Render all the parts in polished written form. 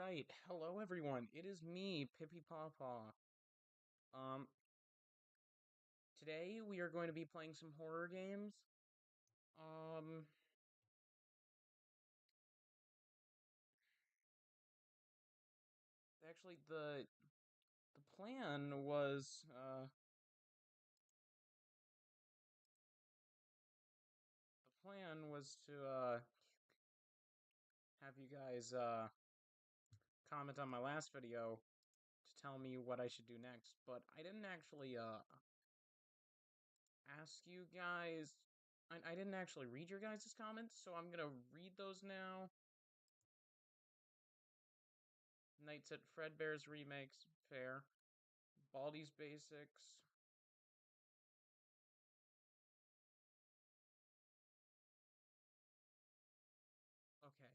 Alright, hello everyone. It is me, Pippi Pawpaw. Um, Today we are going to be playing some horror games. Um, actually the plan was to have you guys comment on my last video to tell me what I should do next, but I didn't actually ask you guys. I didn't actually read your guys' comments, so I'm gonna read those now. Nights at Fredbear's remakes, fair. Baldi's Basics. Okay.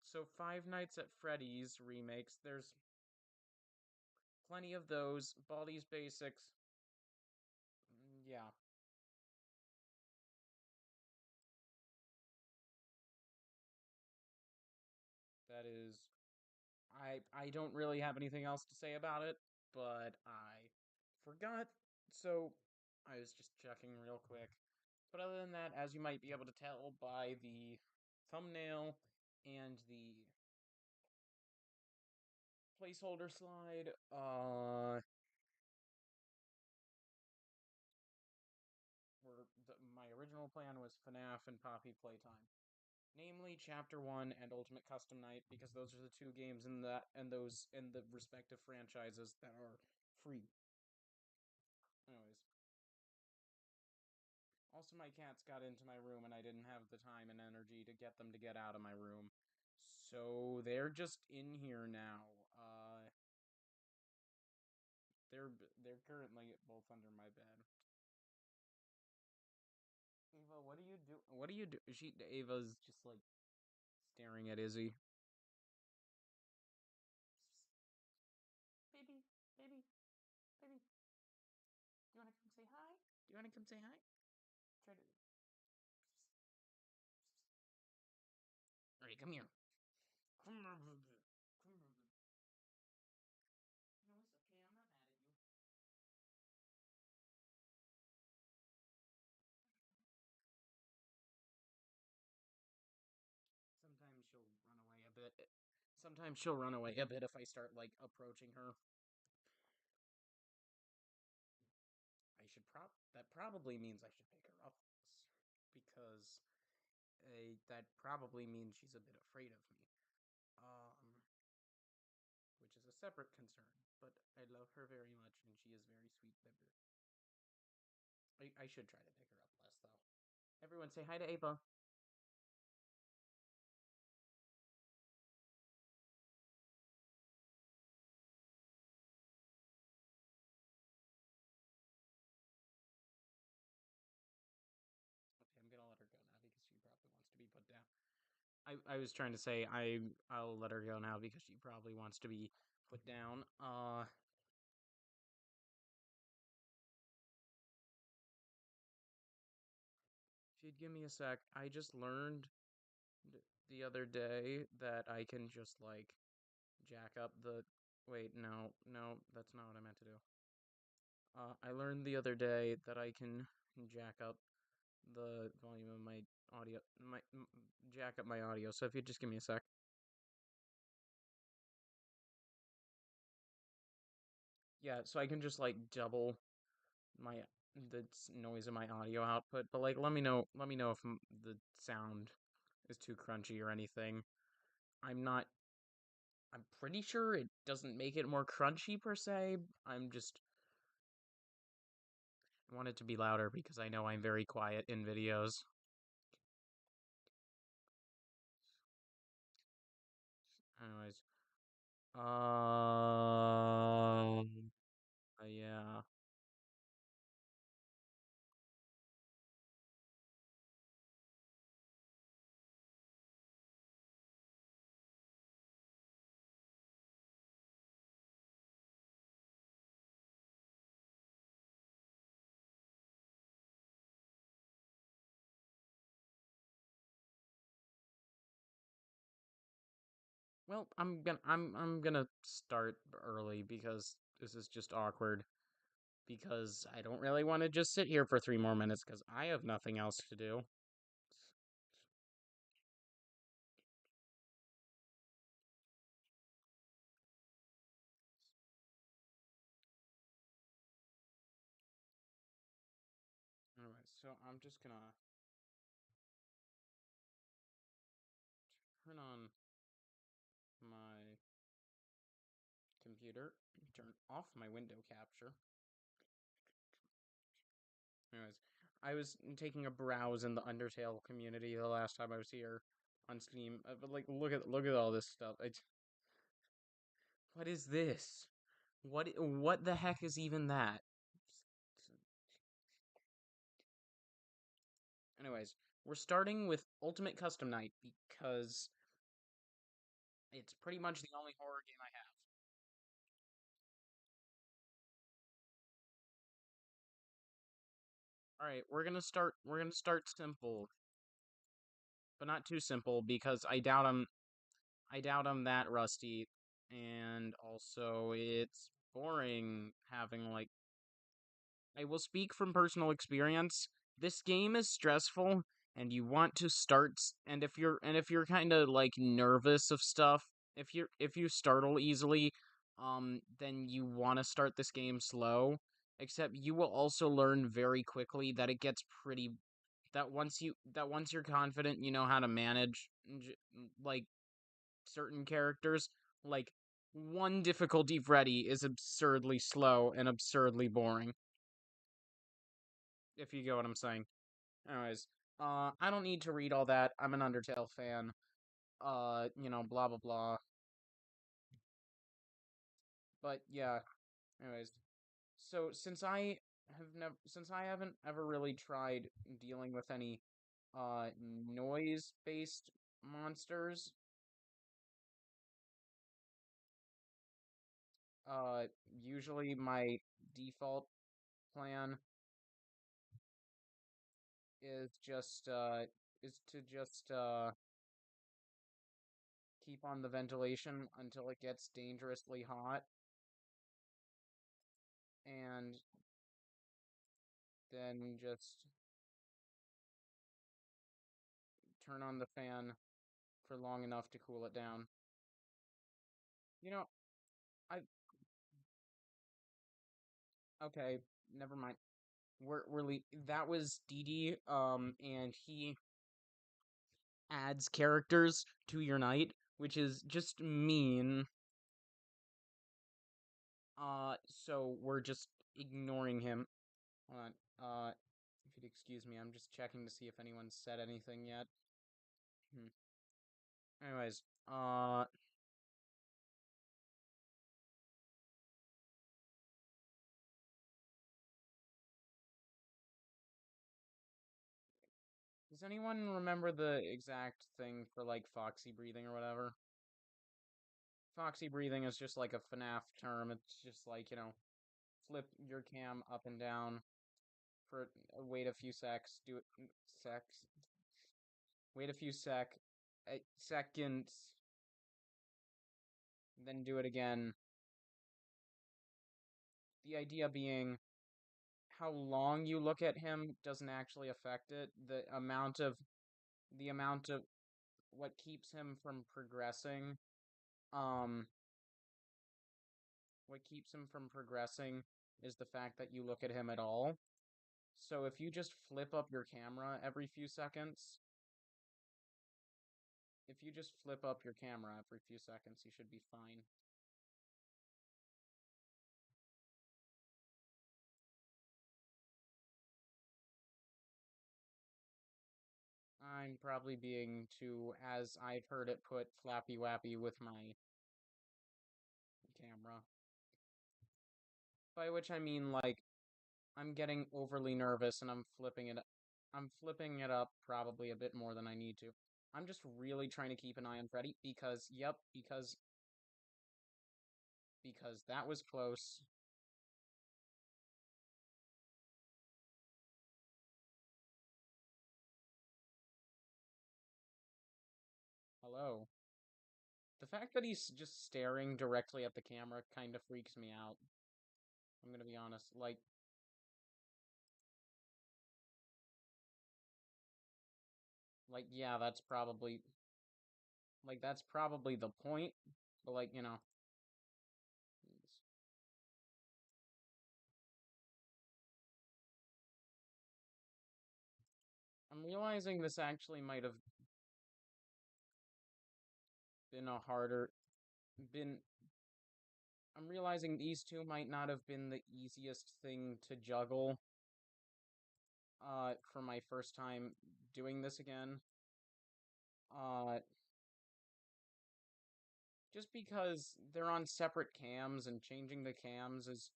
So Five Nights at Freddy's remakes, there's plenty of those. Baldi's Basics. Yeah, that is I don't really have anything else to say about it, but I forgot. So I was just checking real quick. But other than that, as you might be able to tell by the thumbnail and the placeholder slide, my original plan was FNAF and Poppy Playtime. Namely, Chapter 1 and Ultimate Custom Night, because those are the two games in that and those in the respective franchises that are free. Anyways. Also, my cats got into my room and I didn't have the time and energy to get them to get out of my room. So they're just in here now. They're currently both under my bed. Ava, what do you do? What do you do? Ava's just like staring at Izzy. Baby, baby, baby. Do you want to come say hi? Do you want to come say hi? Try to. Alright, come here. Come here, baby. Come here, baby. No, it's okay. I'm not mad at you. Sometimes she'll run away a bit. Sometimes she'll run away a bit if I start, like, approaching her. That probably means I should pick her up. Because that probably means she's a bit afraid of me. Um, which is a separate concern. But I love her very much, and she is very sweet, baby. I should try to pick her up less, though. Everyone say hi to Ava. Okay, I'm gonna let her go now because she probably wants to be put down. I was trying to say I'll let her go now because she probably wants to be put down. If you'd give me a sec, I just learned the other day that I can just like jack up the. Wait, no, no, that's not what I meant to do. I learned the other day that I can jack up the volume of my audio, jack up my audio. So if you just give me a sec. Yeah, so I can just like double my the noise of my audio output, but like let me know if the sound is too crunchy or anything. I'm not I'm pretty sure it doesn't make it more crunchy per se. I want it to be louder because I know I'm very quiet in videos. Anyways, yeah. Well, I'm gonna start early because this is just awkward. Because I don't really want to just sit here for 3 more minutes because I have nothing else to do. Anyway, so I'm just gonna turn on my computer, turn off my window capture. Anyways, I was taking a browse in the Undertale community the last time I was here on Steam. But like, look at all this stuff. What is this? What the heck is even that? Anyways, we're starting with Ultimate Custom Night because it's pretty much the only horror game I have. All right, we're gonna start simple, but not too simple because I doubt I'm that rusty, and also it's boring having like I will speak from personal experience. This game is stressful and you want to and if you're kind of like nervous of stuff, if you startle easily, then you want to start this game slow. Except you will also learn very quickly that it gets pretty that once you're confident you know how to manage like certain characters, like one difficulty Freddy is absurdly slow and absurdly boring, if you get what I'm saying. Anyways, I don't need to read all that. I'm an Undertale fan. Blah blah blah. But yeah, anyways. So since I haven't ever really tried dealing with any noise-based monsters, uh usually my default plan is just keep on the ventilation until it gets dangerously hot and then just turn on the fan for long enough to cool it down. You know, I okay, never mind. That was Didi, and he adds characters to your night, which is just mean. So we're just ignoring him. Hold on. If you'd excuse me, I'm just checking to see if anyone's said anything yet. Hmm. Anyways, does anyone remember the exact thing for like foxy breathing or whatever? Foxy breathing is just like a FNAF term. It's just like, flip your cam up and down for wait a few secs, do it secs, wait a few seconds, then do it again. The idea being how long you look at him doesn't actually affect it. The amount of what keeps him from progressing, um, what keeps him from progressing is the fact that you look at him at all. So if you just flip up your camera every few seconds, if you just flip up your camera every few seconds, you should be fine. I'm probably being too, as I've heard it put, flappy wappy with my camera. By which I mean like I'm getting overly nervous and I'm flipping it up probably a bit more than I need to. I'm just really trying to keep an eye on Freddy because yep, because that was close. Hello. The fact that he's just staring directly at the camera kind of freaks me out. I'm gonna be honest. Like, yeah, that's probably the point. But like, I'm realizing this actually might have been a harder, been. I'm realizing these two might not have been the easiest thing to juggle. For my first time doing this again. Uh, just because they're on separate cams and changing the cams is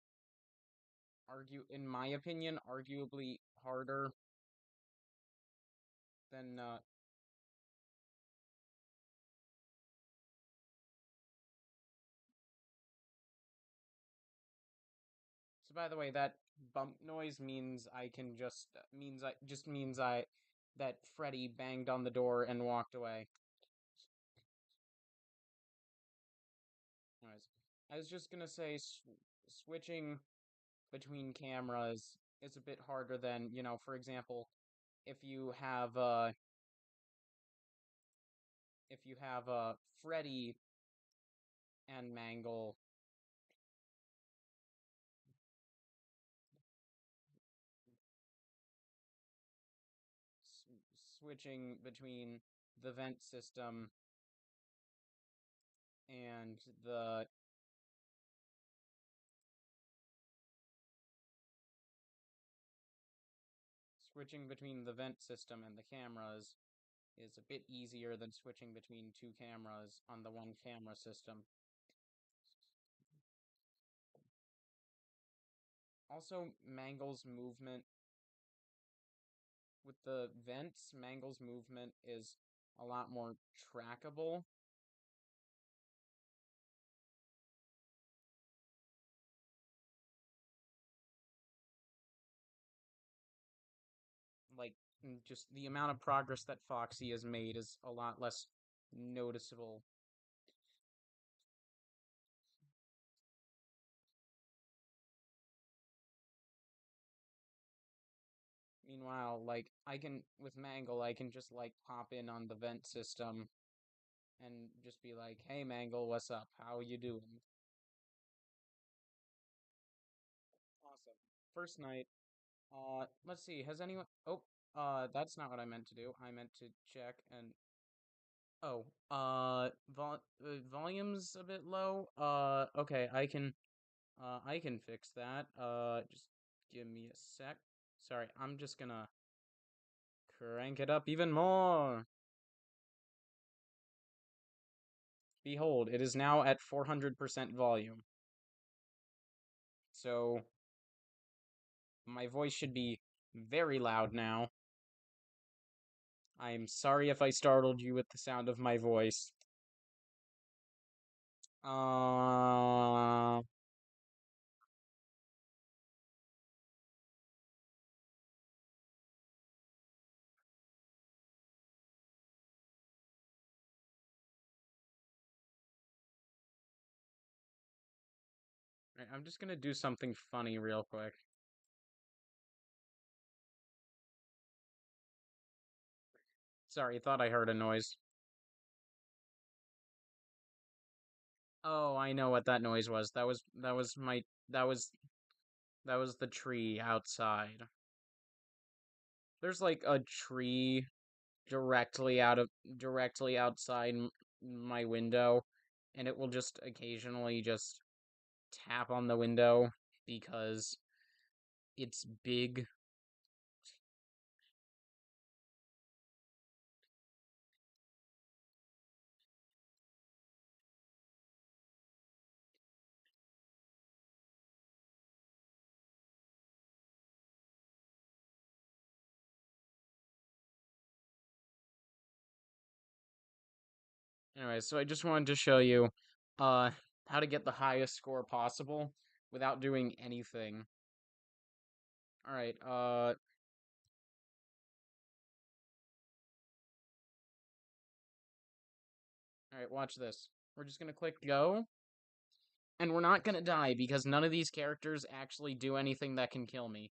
in my opinion, arguably harder than So by the way, that bump noise means I can just means I that Freddy banged on the door and walked away. Anyways, I was just gonna say switching between cameras is a bit harder than, for example, if you have uh Freddy and Mangle switching between the vent system and the switching between the vent system and the cameras is a bit easier than switching between two cameras on the one camera system. Also, Mangle's movement with the vents, Mangle's movement is a lot more trackable. Like, just the amount of progress that Foxy has made is a lot less noticeable. Meanwhile, like, with Mangle, I can just, like, pop in on the vent system and just be like, hey, Mangle, what's up? How you doing? Awesome. First night, let's see, has anyone... Oh, that's not what I meant to do. I meant to check and... Oh, volume's a bit low. Okay, I can fix that. Just give me a sec. Sorry, I'm just gonna crank it up even more. Behold, it is now at 400% volume. So, my voice should be very loud now. I'm sorry if I startled you with the sound of my voice. Uh, I'm just gonna do something funny real quick. Sorry, thought I heard a noise. Oh, I know what that noise was. That was that was the tree outside. There's like a tree directly outside my window, and it will just occasionally just tap on the window because it's big. Anyway, so I just wanted to show you uh how to get the highest score possible without doing anything. All right, all right, watch this. We're just gonna click go. And we're not gonna die because none of these characters actually do anything that can kill me.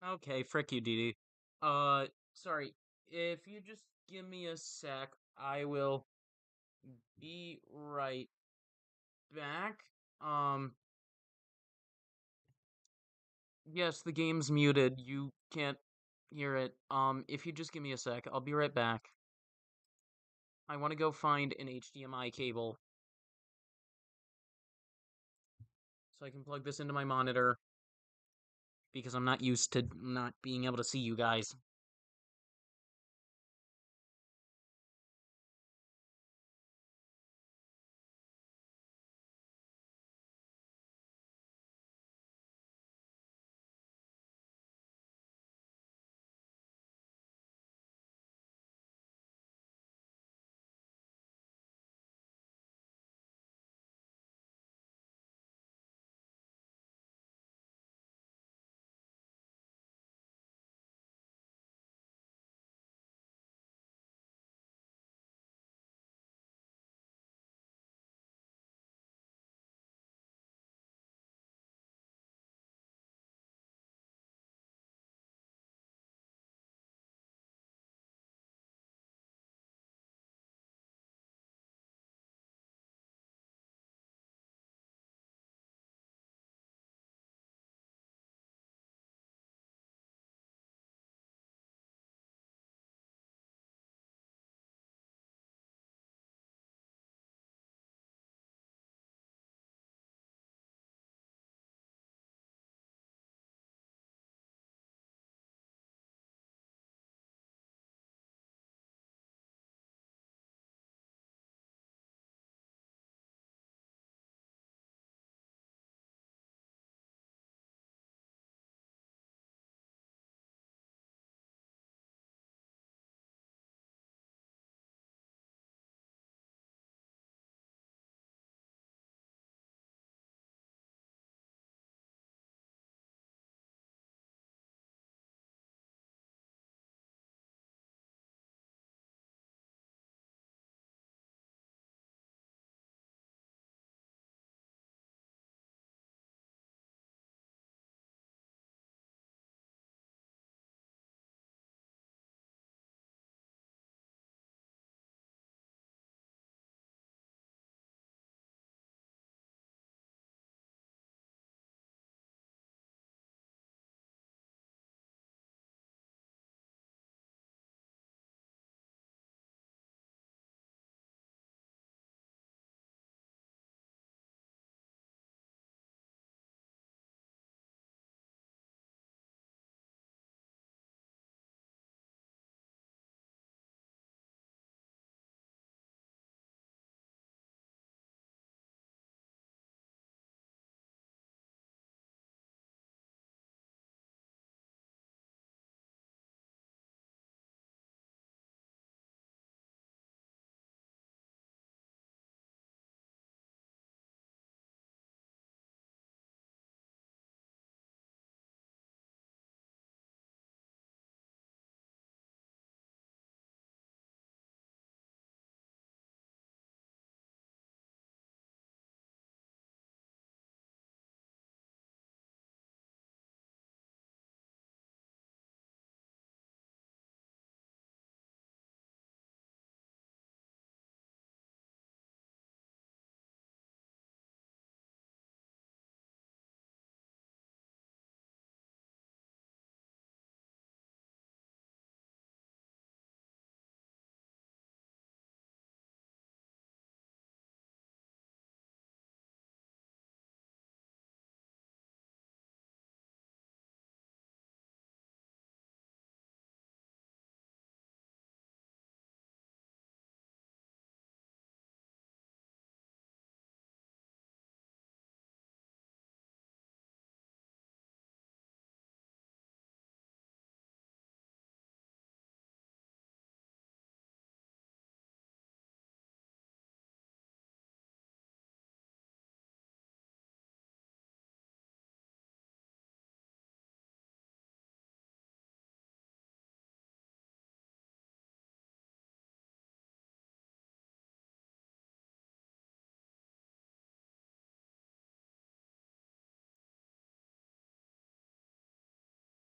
Okay, frick you, Didi. Sorry. If you just give me a sec, I will be right back. Um, yes, the game's muted. You can't hear it. If you just give me a sec, I'll be right back. I want to go find an HDMI cable so I can plug this into my monitor because I'm not used to not being able to see you guys.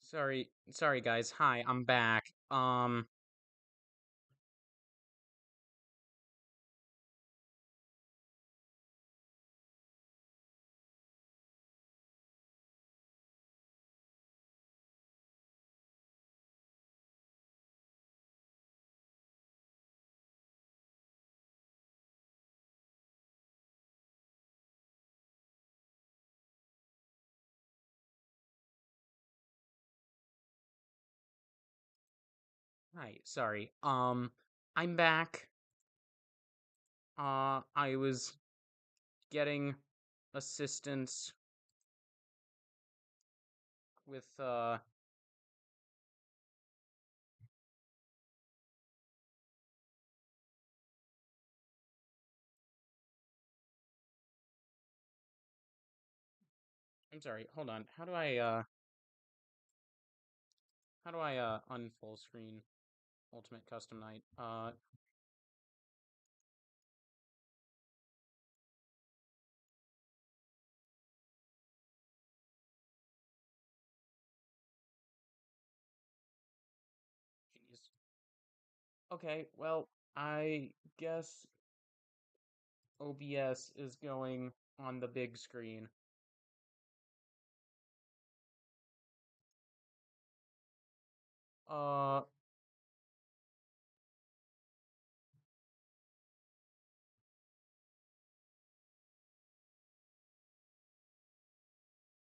Sorry guys. Hi, I'm back. Hi, sorry. I'm back. I was getting assistance with I'm sorry. Hold on. How do I unfull screen Ultimate Custom Night? Jeez. Okay, well, I guess OBS is going on the big screen. Uh,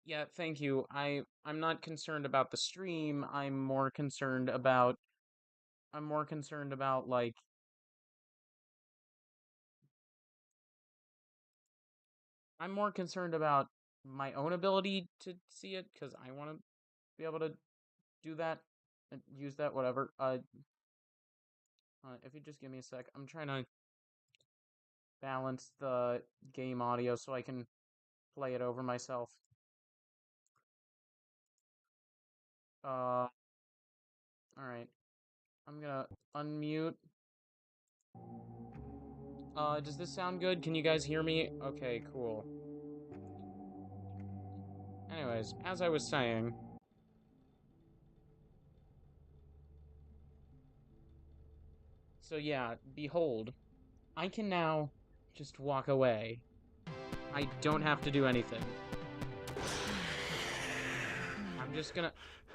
yeah, thank you. I'm not concerned about the stream. I'm more concerned about like I'm more concerned about my own ability to see it because I want to be able to do that and use that whatever. If you just give me a sec, I'm trying to balance the game audio so I can play it over myself. All right. I'm gonna unmute. Does this sound good? Can you guys hear me? Okay, cool. Anyways, as I was saying, so yeah, behold, I can now just walk away. I don't have to do anything.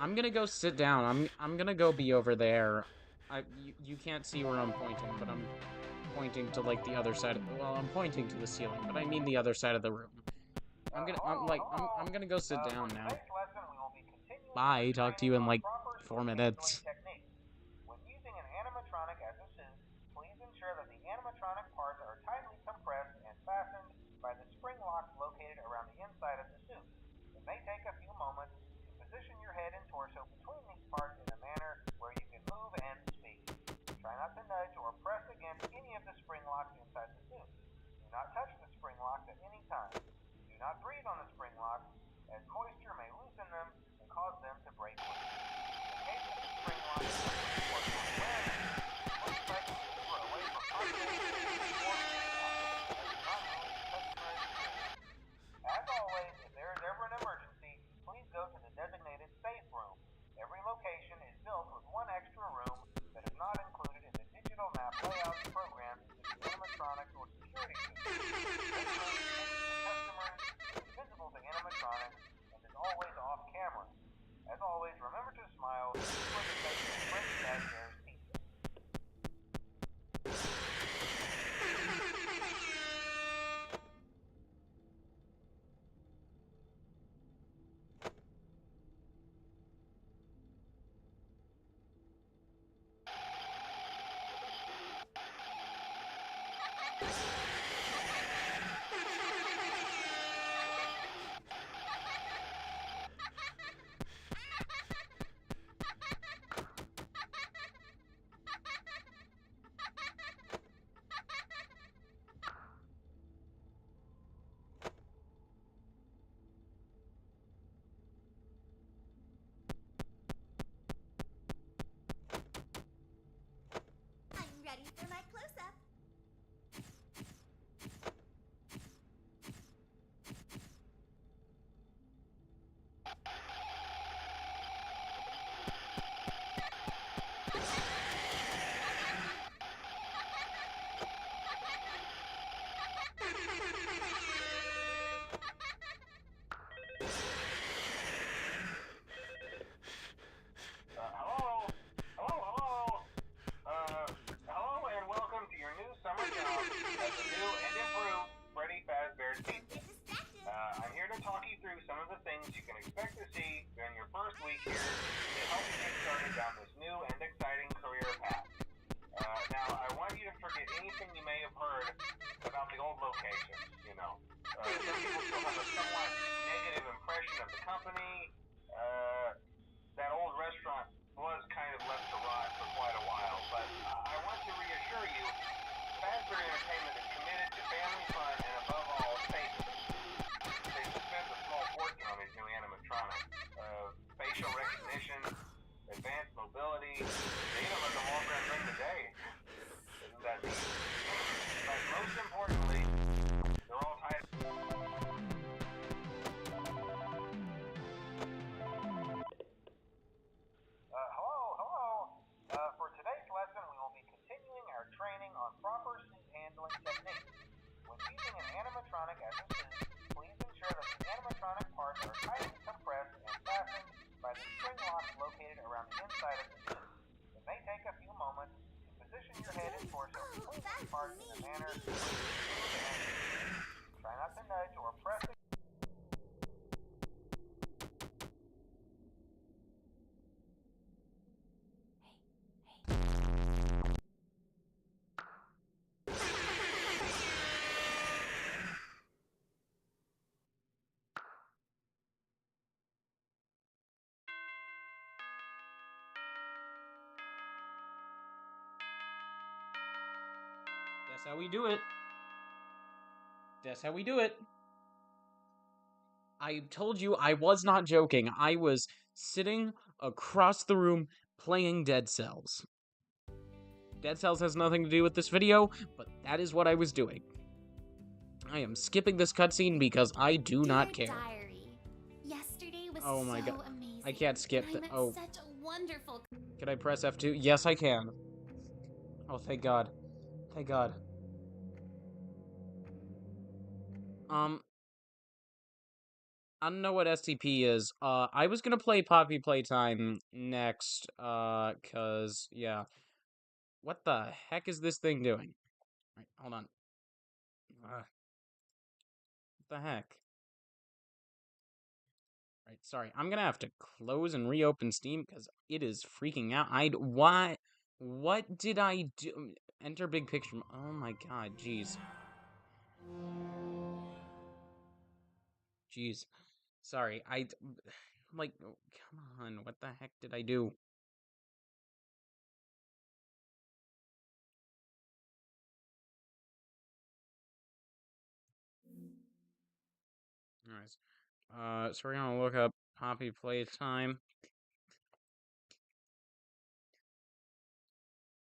I'm gonna go sit down. I'm gonna go be over there. You can't see where I'm pointing, but I'm pointing to like the other side. Well, I'm pointing to the ceiling, but I mean the other side of the room. I'm gonna go sit down now. Bye. Talk to you in like 4 minutes. When using an animatronic as a suit, please ensure that the animatronic parts are tightly compressed and fastened by the spring locks located around the inside of the suit. It may take a few moments to position your head and torso between these parts in a manner where you can move and speak. Try not to nudge or press against any of the spring locks inside the suit. Do not touch the spring locks at any time. Do not breathe on the spring locks, as moisture may loosen them and cause them to break loose. In case of the spring locks or please try to maneuver away from obstacles or as do not ruin the customer experience. As always, if there is ever an emergency, please go to the designated safe room. Every location is built with one extra room that is not included in the digital map layout programmed into the animatronics or security system. This room faces the customers, is visible to animatronics, and is always off camera. As always, remember to smile. This is where the face of Freddy Fazbear's pizza. as the new and improved Freddy Fazbear's Pizza. I'm here to talk you through some of the things you can expect to see during your first week here to help you get started down this new and exciting career path. Now, I want you to forget anything you may have heard about the old locations, you know. Some people still have a somewhat negative impression of the company. That old restaurant was kind of left to rot for quite a while, but I want to reassure you, Fazbear Entertainment is committed to family fun and above all, safety. They've spent a small fortune on these new animatronics. Facial recognition, advanced mobility, they even let them walk around during the day. Isn't that neat? But most importantly, they're all tied. Hello. For today's lesson, we will be continuing our training on proper suit handling techniques. When using an animatronic as a suit, please ensure that the animatronic parts are tightly compressed and fastened by the spring locks located around the inside of the suit. It may take a few moments to position your head and torso between these parts in a manner to try not to nudge or press the That's how we do it. That's how we do it. I told you I was not joking. I was sitting across the room playing Dead Cells. Dead Cells has nothing to do with this video, but that is what I was doing. I am skipping this cutscene because I do not care. Diary. Yesterday was Oh my god. amazing. I can't skip that. Oh. Such a wonderful. Can I press F2? Yes, I can. Oh, thank God. Thank God. I don't know what STP is. I was gonna play Poppy Playtime next, cause, yeah. What the heck is this thing doing? Alright, hold on. What the heck? Right, sorry. I'm gonna have to close and reopen Steam, because it is freaking out. What did I do? Enter big picture. Oh my god, jeez. Jeez. Sorry, like, oh, come on, what the heck did I do? Alright, so we're gonna look up Poppy Playtime.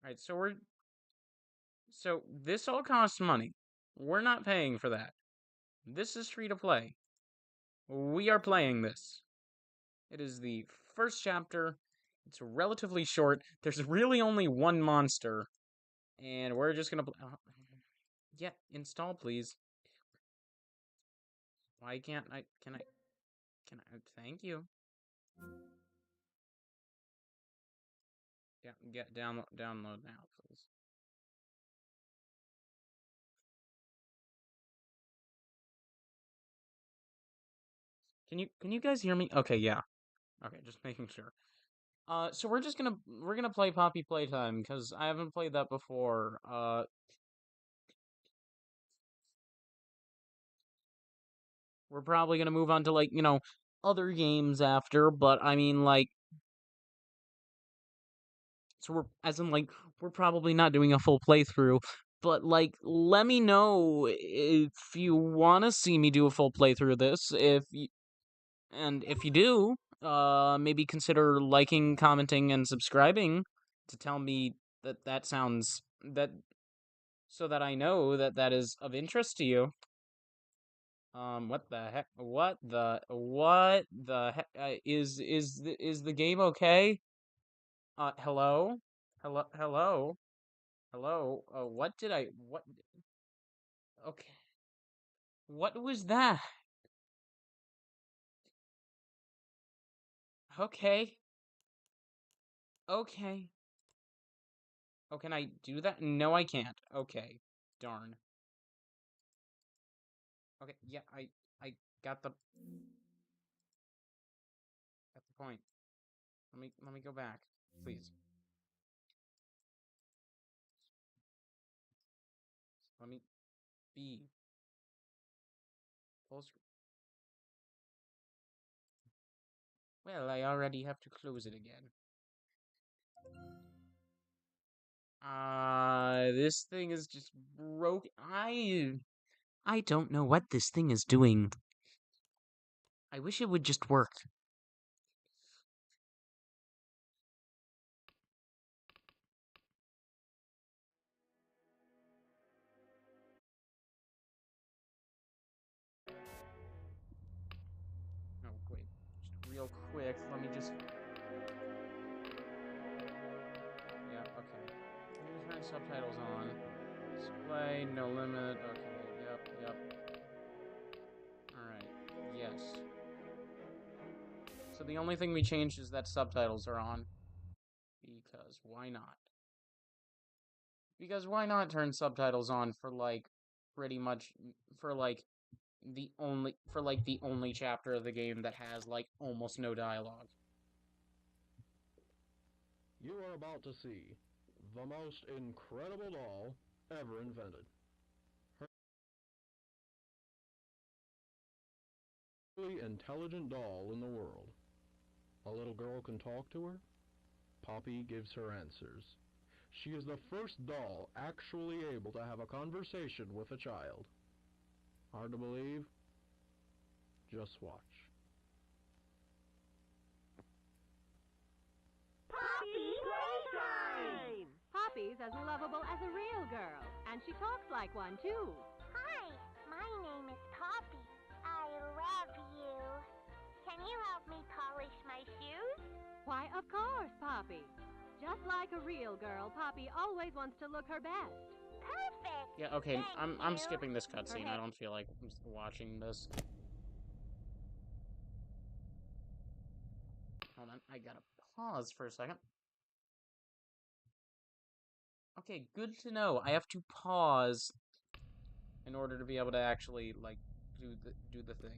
Alright, so this all costs money. We're not paying for that. This is free to play. We are playing this. It is the first chapter. It's relatively short. There's really only one monster. And we're just gonna yeah, install please. Why can't I, can I, thank you. Yeah, download now, please. Can you guys hear me? Okay, yeah. Okay, just making sure. So we're gonna play Poppy Playtime, because I haven't played that before. We're probably gonna move on to, like, other games after, but I mean, like, so we're probably not doing a full playthrough, but, like, let me know if you want to see me do a full playthrough of this. And if you do, maybe consider liking, commenting, and subscribing to tell me that sounds, so that I know that is of interest to you. What the heck? What the heck? Is the game okay? Hello? Hello? What? Okay. What was that? Okay. Okay. Oh, can I do that? No, I can't. Okay. Darn. Okay, yeah, I got the point. Let me go back, please. Let me be full screen. Well, I already have to close it again. This thing is just broke. I don't know what this thing is doing. I wish it would just work. Oh, wait. Just real quick, let me just... Yeah, okay. Let me turn subtitles on. Display, no limit. Okay, yep. Alright, yes. So the only thing we changed is that subtitles are on. Because why not? Because why not turn subtitles on for, like, pretty much... For, like, the only chapter of the game that has, like, almost no dialogue. You are about to see the most incredible doll ever invented. Her really intelligent doll in the world. A little girl can talk to her. Poppy gives her answers. She is the first doll actually able to have a conversation with a child. Hard to believe? Just watch. Poppy Playtime! Poppy's as lovable as a real girl, and she talks like one, too. Hi, my name is Poppy. I love you. Can you help me polish my shoes? Why, of course, Poppy. Just like a real girl, Poppy always wants to look her best. Perfect. Yeah, okay, Thank I'm you. skipping this cutscene. I don't feel like watching this. Hold on, I gotta pause for a second. Okay, good to know. I have to pause in order to be able to actually, like, do the thing.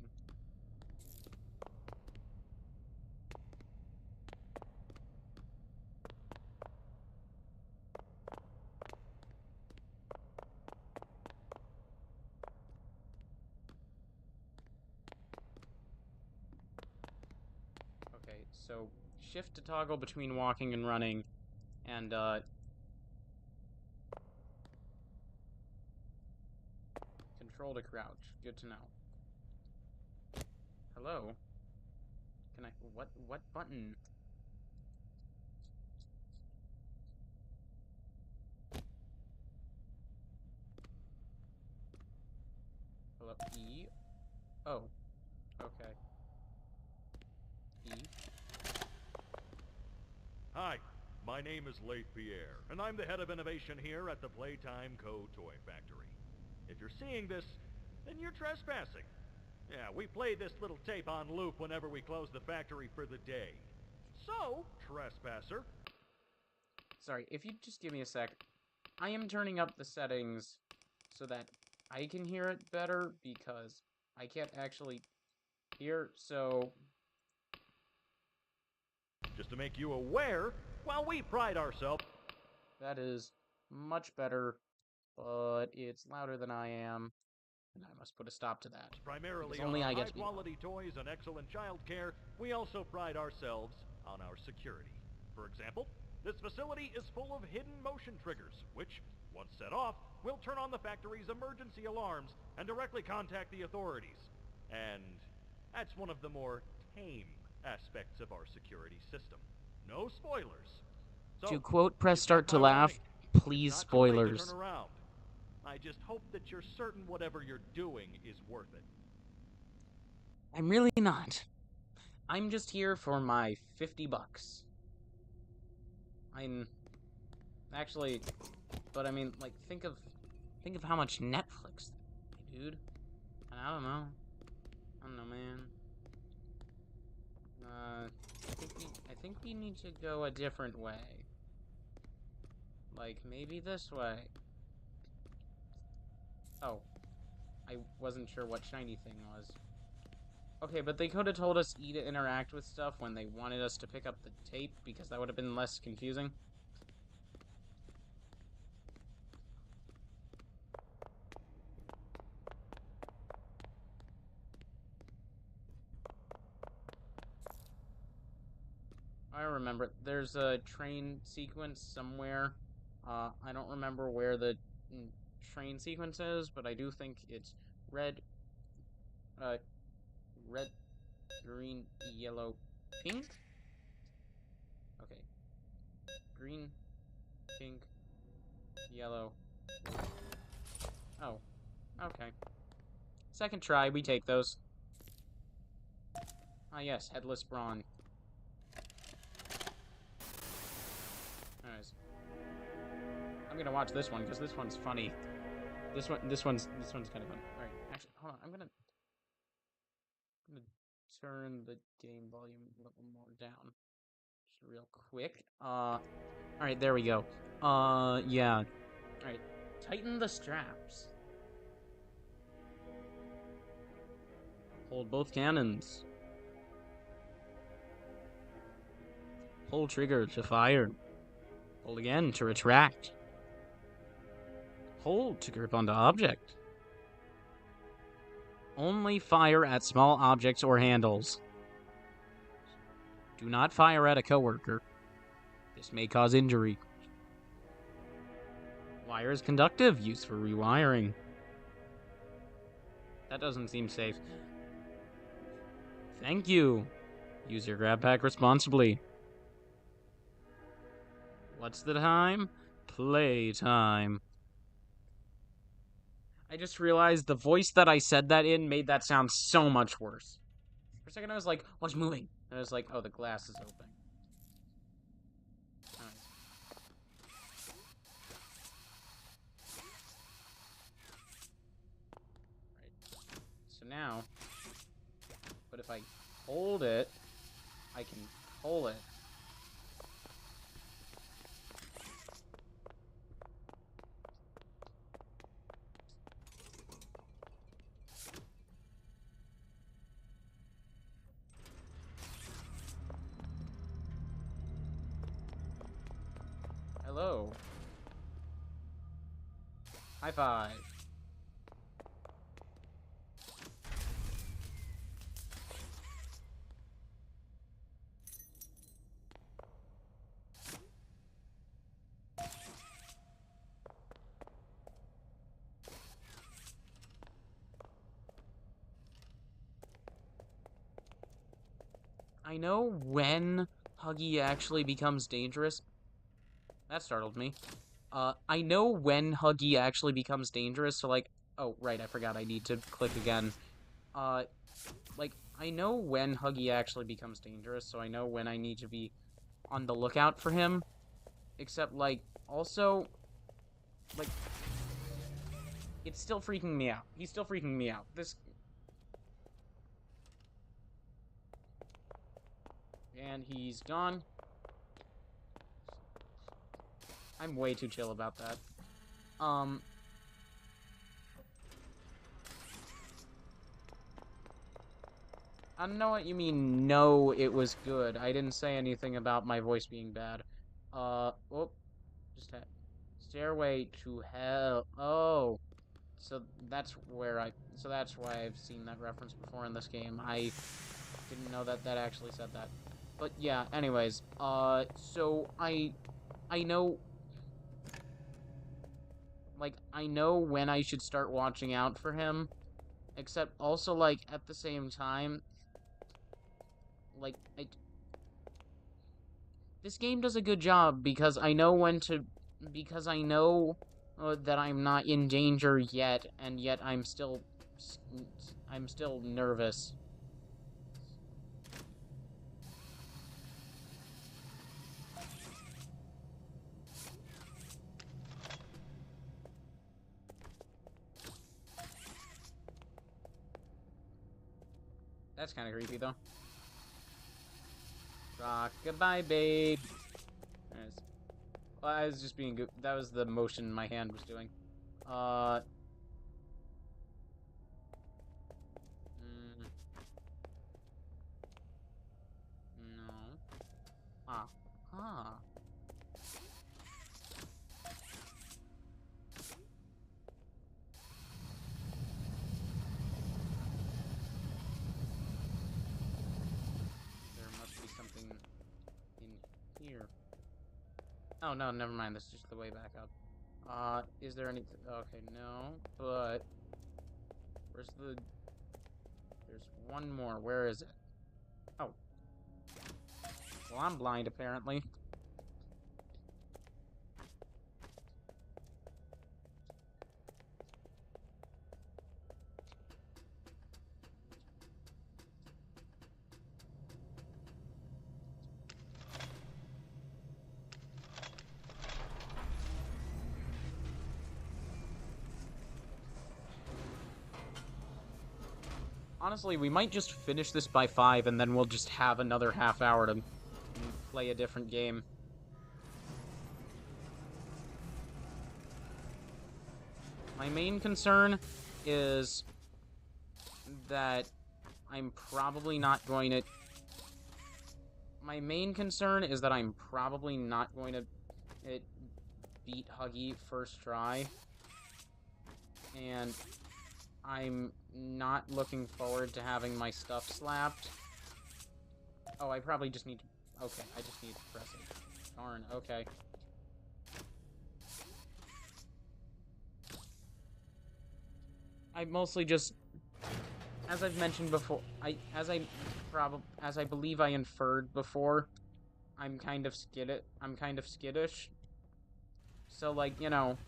Okay, so shift to toggle between walking and running, and, control to crouch. Good to know. Hello? Can I... What button? Hello? E? Oh. Okay. E? Hi, my name is Leif Pierre, and I'm the head of innovation here at the Playtime Co. Toy Factory. If you're seeing this, then you're trespassing. Yeah, we play this little tape on loop whenever we close the factory for the day. So, trespasser. Sorry, if you just give me a sec. I am turning up the settings so that I can hear it better, because I can't actually hear, so... Just to make you aware, while we pride ourselves... That is much better, but it's louder than I am, and I must put a stop to that. Primarily Because on only our I get to be high-quality toys and excellent child care, we also pride ourselves on our security. For example, this facility is full of hidden motion triggers, which, once set off, will turn on the factory's emergency alarms and directly contact the authorities. And that's one of the more tame aspects of our security system. No spoilers. So, To quote Press you've Start got to my Laugh, warning. please It's not too late to spoilers. turn around. I just hope that you're certain whatever you're doing is worth it. I'm really not. I'm just here for my $50. I'm... Actually... But I mean, like, think of how much Netflix, dude. And I don't know, man. I think we need to go a different way. Like, maybe this way. Oh. I wasn't sure what shiny thing was. Okay, but they could have told us E to interact with stuff when they wanted us to pick up the tape, because that would have been less confusing. I remember. There's a train sequence somewhere. I don't remember where the train sequence is, but I do think it's red, red, green, yellow, pink? Okay. Green, pink, yellow. Oh. Okay. Second try, we take those. Ah yes, Headless Brawn. Anyways. I'm gonna watch this one, because this one's funny. This one's kind of fun. Alright, actually, hold on, I'm gonna turn the game volume a little more down. Just real quick. Alright, there we go. Yeah. Alright, tighten the straps. Hold both cannons. Pull trigger to fire. Hold again to retract. Hold to grip onto object. Only fire at small objects or handles. Do not fire at a coworker. This may cause injury. Wire is conductive, used for rewiring. That doesn't seem safe. Thank you. Use your grab pack responsibly. What's the time? Play time. I just realized the voice that I said that in made that sound so much worse. For a second I was like, what's moving? And I was like, oh, the glass is open. Alright. So now, but if I hold it, I can pull it. Hello. High five. I know when Huggy actually becomes dangerous. That startled me. I know when Huggy actually becomes dangerous, so like... Oh, right, I forgot I need to click again. Like, I know when Huggy actually becomes dangerous, so I know when I need to be on the lookout for him. Except, like, also... Like... It's still freaking me out. He's still freaking me out. This... And he's gone. I'm way too chill about that. I don't know what you mean, no, it was good. I didn't say anything about my voice being bad. Whoop. Just had... Stairway to Hell. Oh. So that's where so that's why I've seen that reference before in this game. I didn't know that that actually said that. But yeah, anyways, so I know... Like, I know when I should start watching out for him, except also, like, at the same time, like, this game does a good job, because I know when to, because I know that I'm not in danger yet, and yet I'm still nervous. That's kind of creepy, though. Rock-a-bye, babe. Well, I was just being good. That was the motion my hand was doing. Ah. There must be something in here. Oh, no, never mind. This is just the way back up. Is there anything? Okay, no. But where's the... There's one more. Where is it? Oh. Well, I'm blind, apparently. Honestly, we might just finish this by 5, and then we'll just have another half hour to play a different game. My main concern is that I'm probably not going to... My main concern is that I'm probably not going to beat Huggy first try. And I'm not looking forward to having my stuff slapped. Oh, I probably just need to... Okay, I just need to press it. Darn, okay. I mostly just... As I've mentioned before, as I believe I inferred before, I'm kind of skittish. So, like, you know,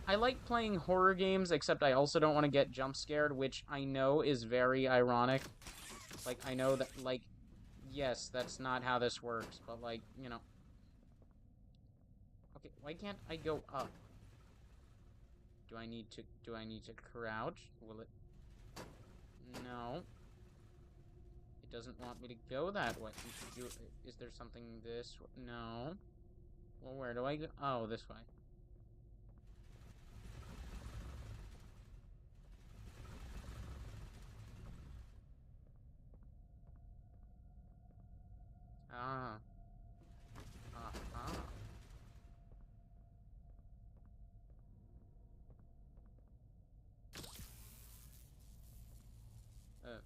I like playing horror games, except I also don't want to get jump scared, which I know is very ironic. Like, I know that, like, yes, that's not how this works, but, like, you know. Okay, why can't I go up? Do I need to crouch? Will it... No. It doesn't want me to go that way. Is there something this way? No. Well, where do I go? Oh, this way. Ah. Uh-huh.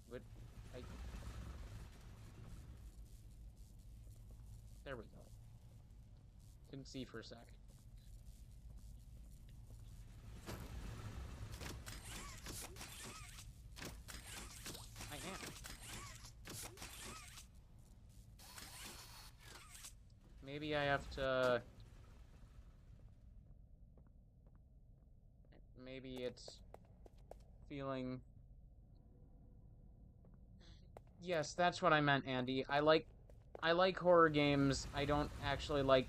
What? There we go. Couldn't see for a sec. I am. Maybe I have to... Maybe it's feeling... Yes, that's what I meant, Andy. I like horror games. I don't actually like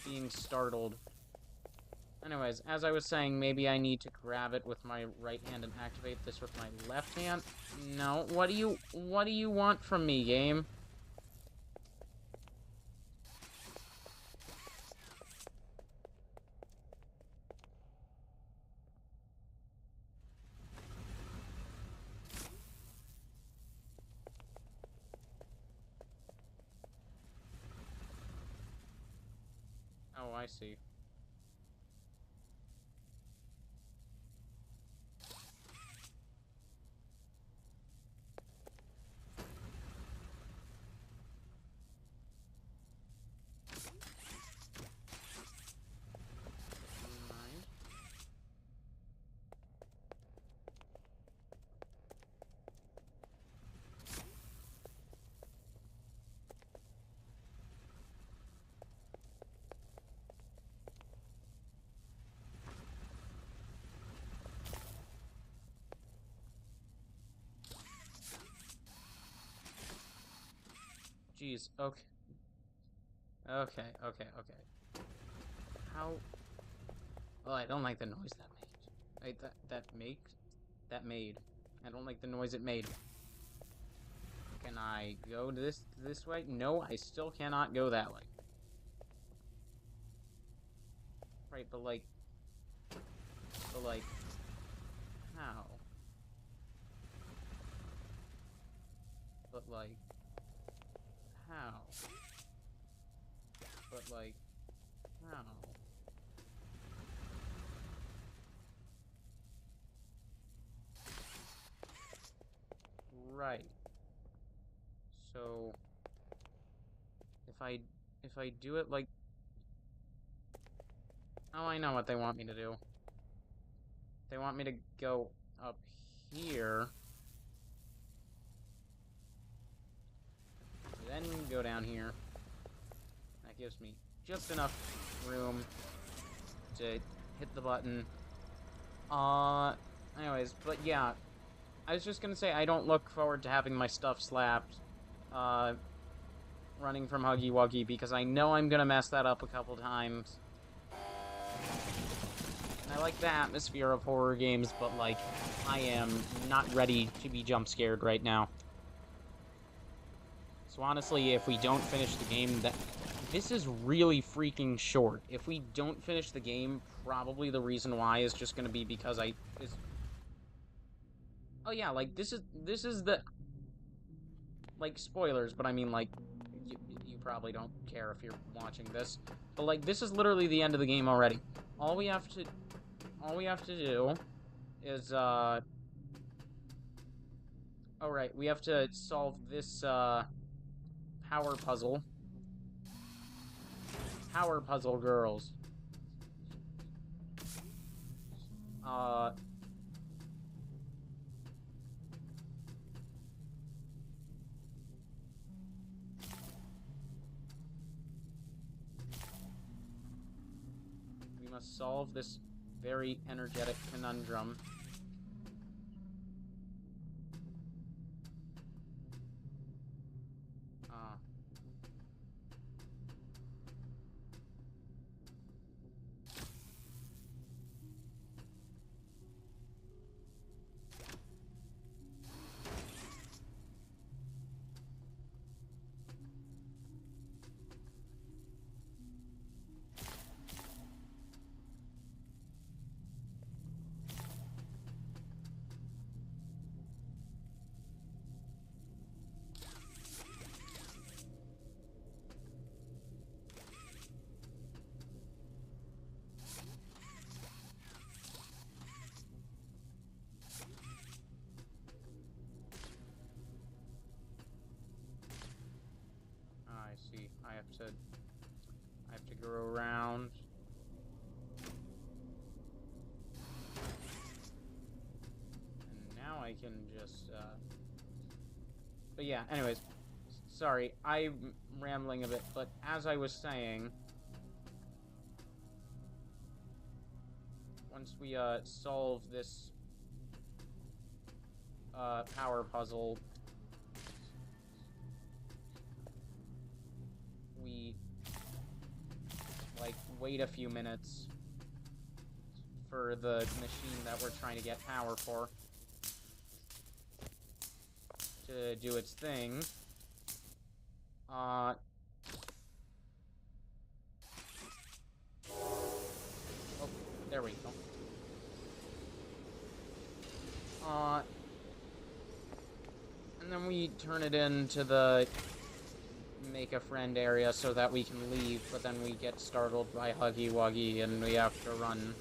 being startled. Anyways, as I was saying, maybe I need to grab it with my right hand and activate this with my left hand. No, what do you want from me, game? Oh, I see. Nice. Jeez, okay. Okay. How... Oh, I don't like the noise that made. That made. I don't like the noise it made. Can I go this way? No, I still cannot go that way. Right, but like... How? But like... how? But, like, how? Right. So, if I do it like... Oh, I know what they want me to do. They want me to go up here. Then go down here. That gives me just enough room to hit the button. Anyways, but yeah. I was just gonna say, I don't look forward to having my stuff slapped, running from Huggy Wuggy, because I know I'm gonna mess that up a couple times. And I like the atmosphere of horror games, but, like, I am not ready to be jump scared right now. So honestly, if we don't finish the game, this is really freaking short. If we don't finish the game, probably the reason why is just gonna be because oh yeah, like, this is the... Like, spoilers, but I mean, like, you probably don't care if you're watching this. But, like, this is literally the end of the game already. All we have to do is, oh, right, we have to solve this, power puzzle. Power puzzle girls. We must solve this very energetic conundrum. I see. I have to go around. And now I can just, But yeah, anyways. Sorry, I'm rambling a bit, but as I was saying... Once we, solve this, power puzzle... we, like, wait a few minutes for the machine that we're trying to get power for to do its thing. Oh, there we go. And then we turn it into the make a friend area so that we can leave, but then we get startled by Huggy Wuggy and we have to run.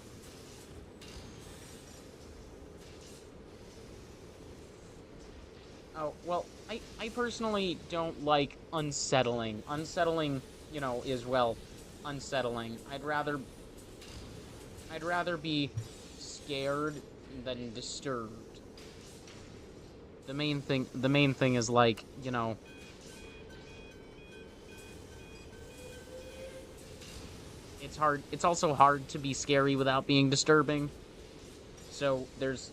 Oh, well, I personally don't like unsettling. Unsettling, you know, is, well, unsettling. I'd rather be scared than disturbed. The main thing is, like, you know, it's also hard to be scary without being disturbing. So there's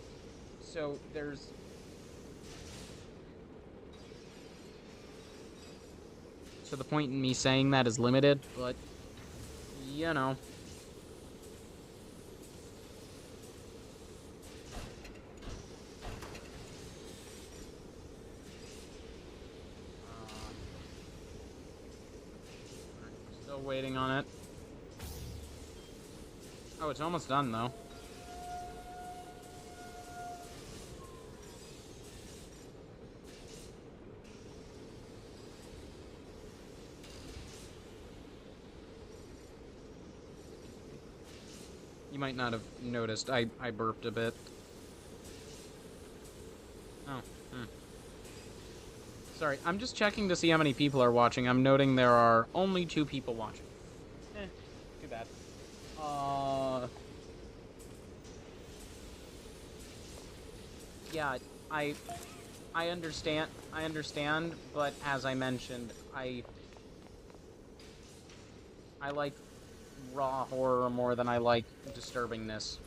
the point in me saying that is limited, but you know. Still waiting on it. Oh, it's almost done, though. You might not have noticed. I burped a bit. Oh. Sorry, I'm just checking to see how many people are watching. I'm noting there are only 2 people watching. Too bad. Yeah, I understand, but as I mentioned, I like raw horror more than I like disturbingness.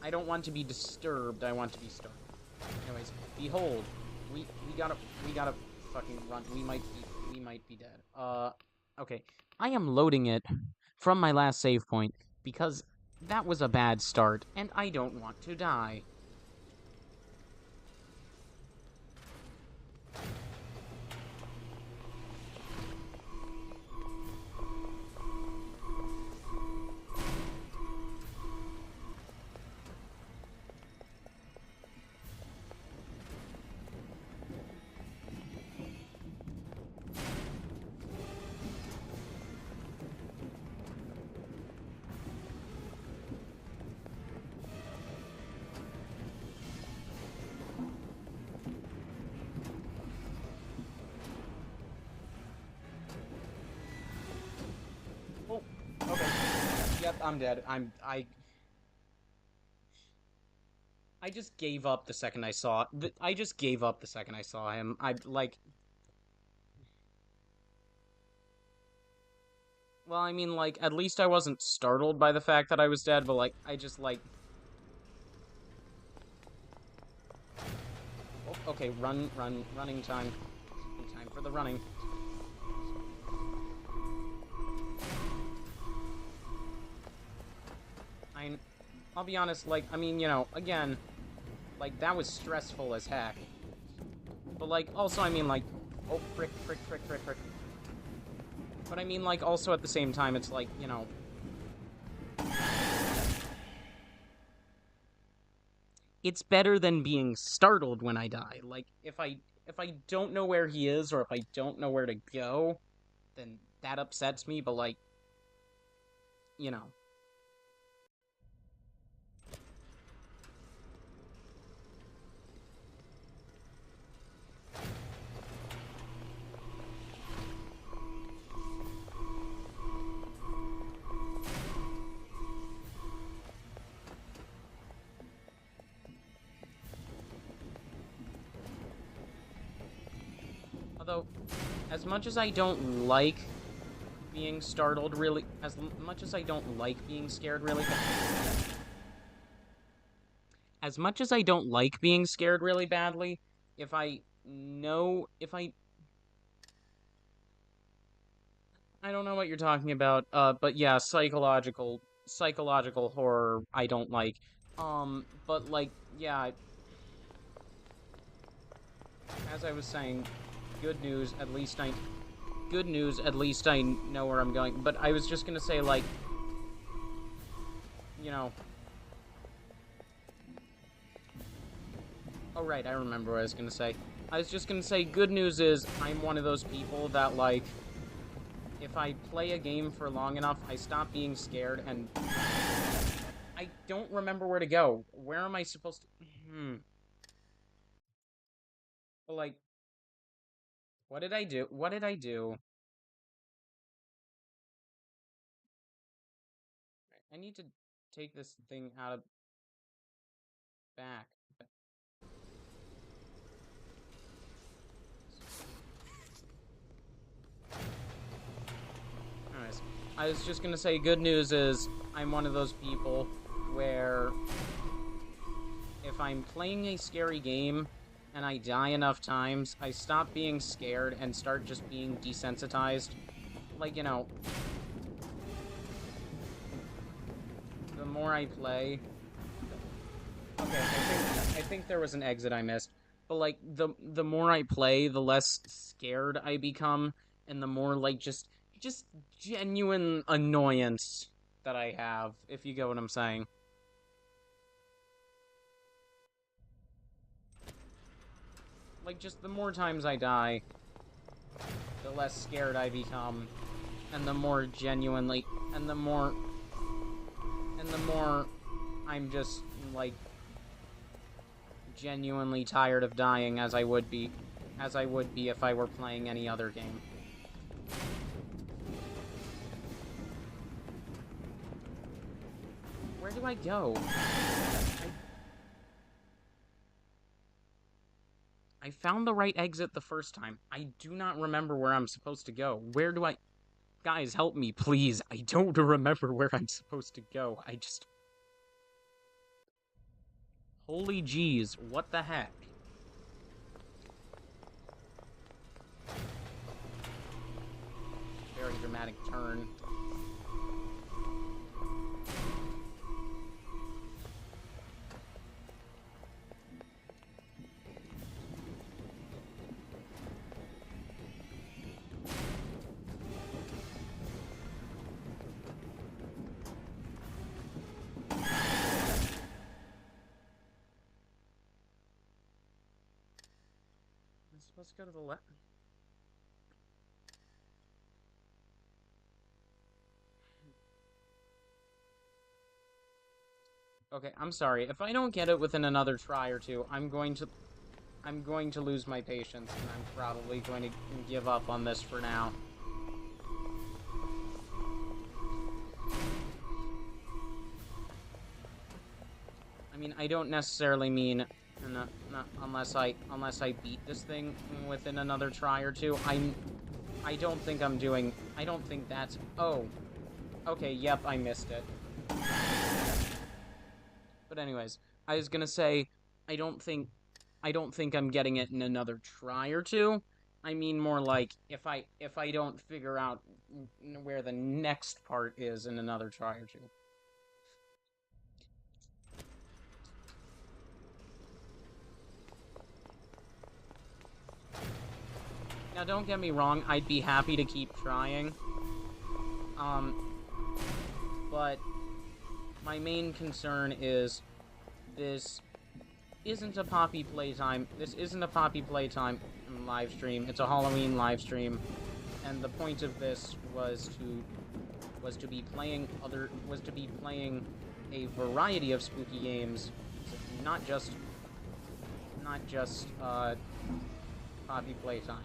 I don't want to be disturbed, I want to be startled. Anyways, behold, we gotta fucking run. We might be dead. Okay. I am loading it from my last save point because that was a bad start and I don't want to die. Oh, okay. Yep, I'm dead. I just gave up the second I saw I just gave up the second I saw him. Well, I mean, like, at least I wasn't startled by the fact that I was dead, but, like, I just, like... Oh, okay, running time. Time for the running. I'll be honest, like, I mean, you know, again, like, that was stressful as heck. But, like, also, I mean, like, oh, frick. But I mean, like, also at the same time, it's like, you know... It's better than being startled when I die. Like, if I don't know where he is, or if I don't know where to go, then that upsets me, but, like, you know... Although, as much as I don't like being startled really... As much as I don't like being scared really As much as I don't like being scared really badly, if I know... I don't know what you're talking about, but yeah, psychological horror I don't like. But like, yeah... As I was saying... Good news, at least I know where I'm going. But I was just gonna say, like... You know... Oh, right, I remember what I was gonna say. I was just gonna say, good news is, I'm one of those people that, like... If I play a game for long enough, I stop being scared, and... I don't remember where to go. Where am I supposed to... Well, like... What did I do? I need to take this thing out of... Back. Anyways, I was just gonna say, good news is, I'm one of those people where... If I'm playing a scary game, and I die enough times, I stop being scared and start just being desensitized. Like, you know... The more I play... Okay, I think there was an exit I missed. But, like, the more I play, the less scared I become, and the more, like, just genuine annoyance that I have, if you get what I'm saying. Like, just the more times I die, the less scared I become, and the more genuinely, and the I'm just, like, genuinely tired of dying as I would be if I were playing any other game. Where do I go? I found the right exit the first time. I do not remember where I'm supposed to go. Where do I... Guys, help me, please. I don't remember where I'm supposed to go. I just... Holy jeez, what the heck? Very dramatic turn. I'm supposed to go to the left. Okay, I'm sorry. If I don't get it within another try or two, I'm going to lose my patience, and I'm probably going to give up on this for now. I mean, I don't necessarily mean unless I beat this thing within another try or two. I don't think I'm doing... I don't think that's... Oh. Okay, yep, I missed it. But anyways, I was gonna say, I don't think I'm getting it in another try or two. I mean more like, if I don't figure out where the next part is in another try or two. Now, don't get me wrong, I'd be happy to keep trying. But my main concern is this isn't a Poppy Playtime. This isn't a Poppy Playtime live stream. It's a Halloween live stream, and the point of this was to be playing a variety of spooky games, not just Poppy Playtime.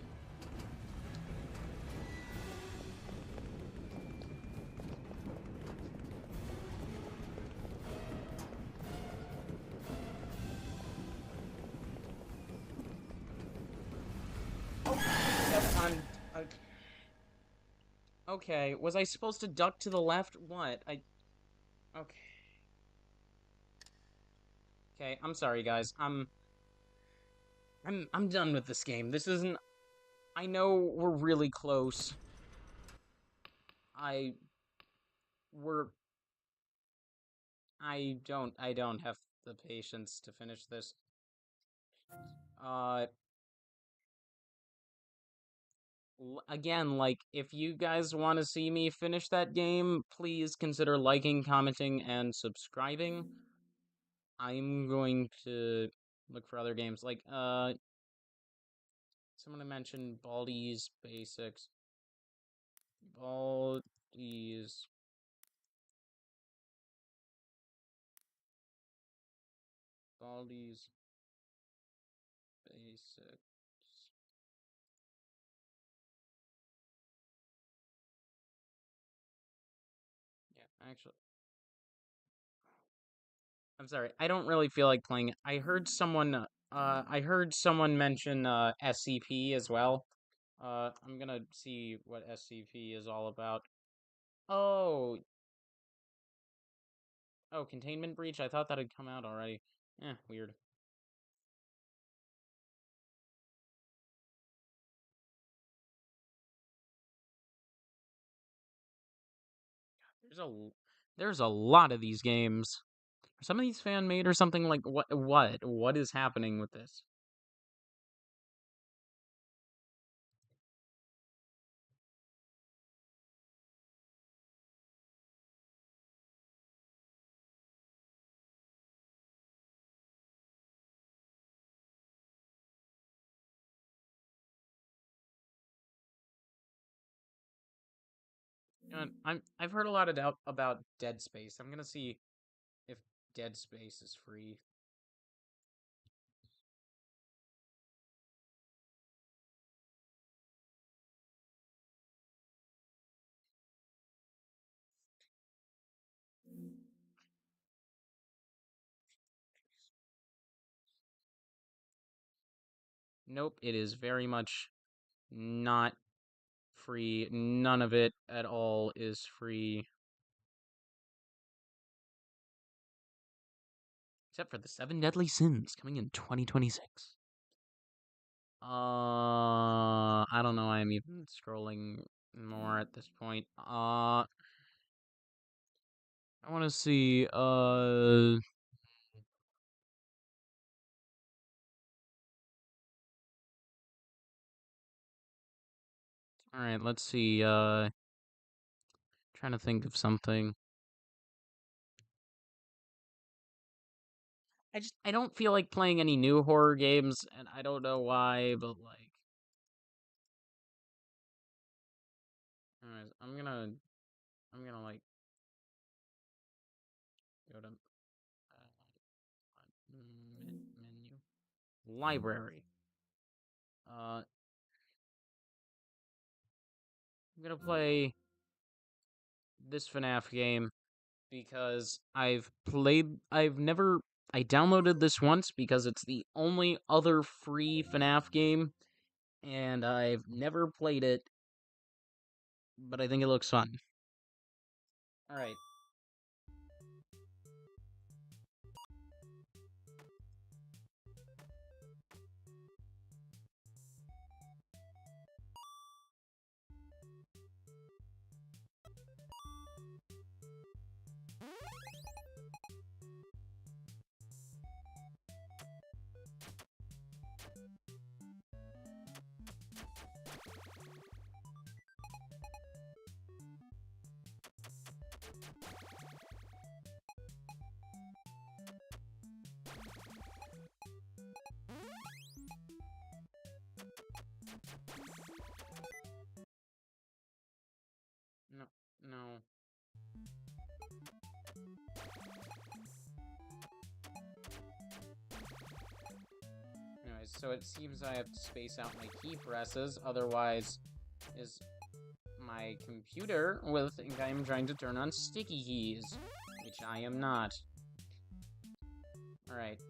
Okay, was I supposed to duck to the left? What? Okay. Okay, I'm sorry, guys. I'm done with this game. This isn't... I know we're really close. I don't have the patience to finish this. Again, like, if you guys want to see me finish that game, please consider liking, commenting, and subscribing. I'm going to look for other games. Like, someone mentioned Baldi's Basics. Baldi's Basics. Yeah, actually, I'm sorry. I don't really feel like playing it. I heard someone mention SCP as well. I'm gonna see what SCP is all about. Oh, Containment Breach. I thought that had come out already. Weird. There's a lot of these games. Are some of these fan made or something? Like, what is happening with this? You know, I've heard a lot about Dead Space. I'm gonna see if Dead Space is free. Nope, it is very much not free. None of it at all is free. Except for the 7 Deadly Sins coming in 2026. I don't know why I'm even scrolling more at this point. I want to see, alright, let's see, trying to think of something. I don't feel like playing any new horror games, and I don't know why, but, like... Anyways, I'm gonna, like, go to, menu. Library. I'm gonna play this FNAF game because I downloaded this once because it's the only other free FNAF game, and I've never played it, but I think it looks fun. Alright. No, no. Anyways, so it seems I have to space out my key presses, otherwise is my computer will think I am trying to turn on sticky keys, which I am not. Alright.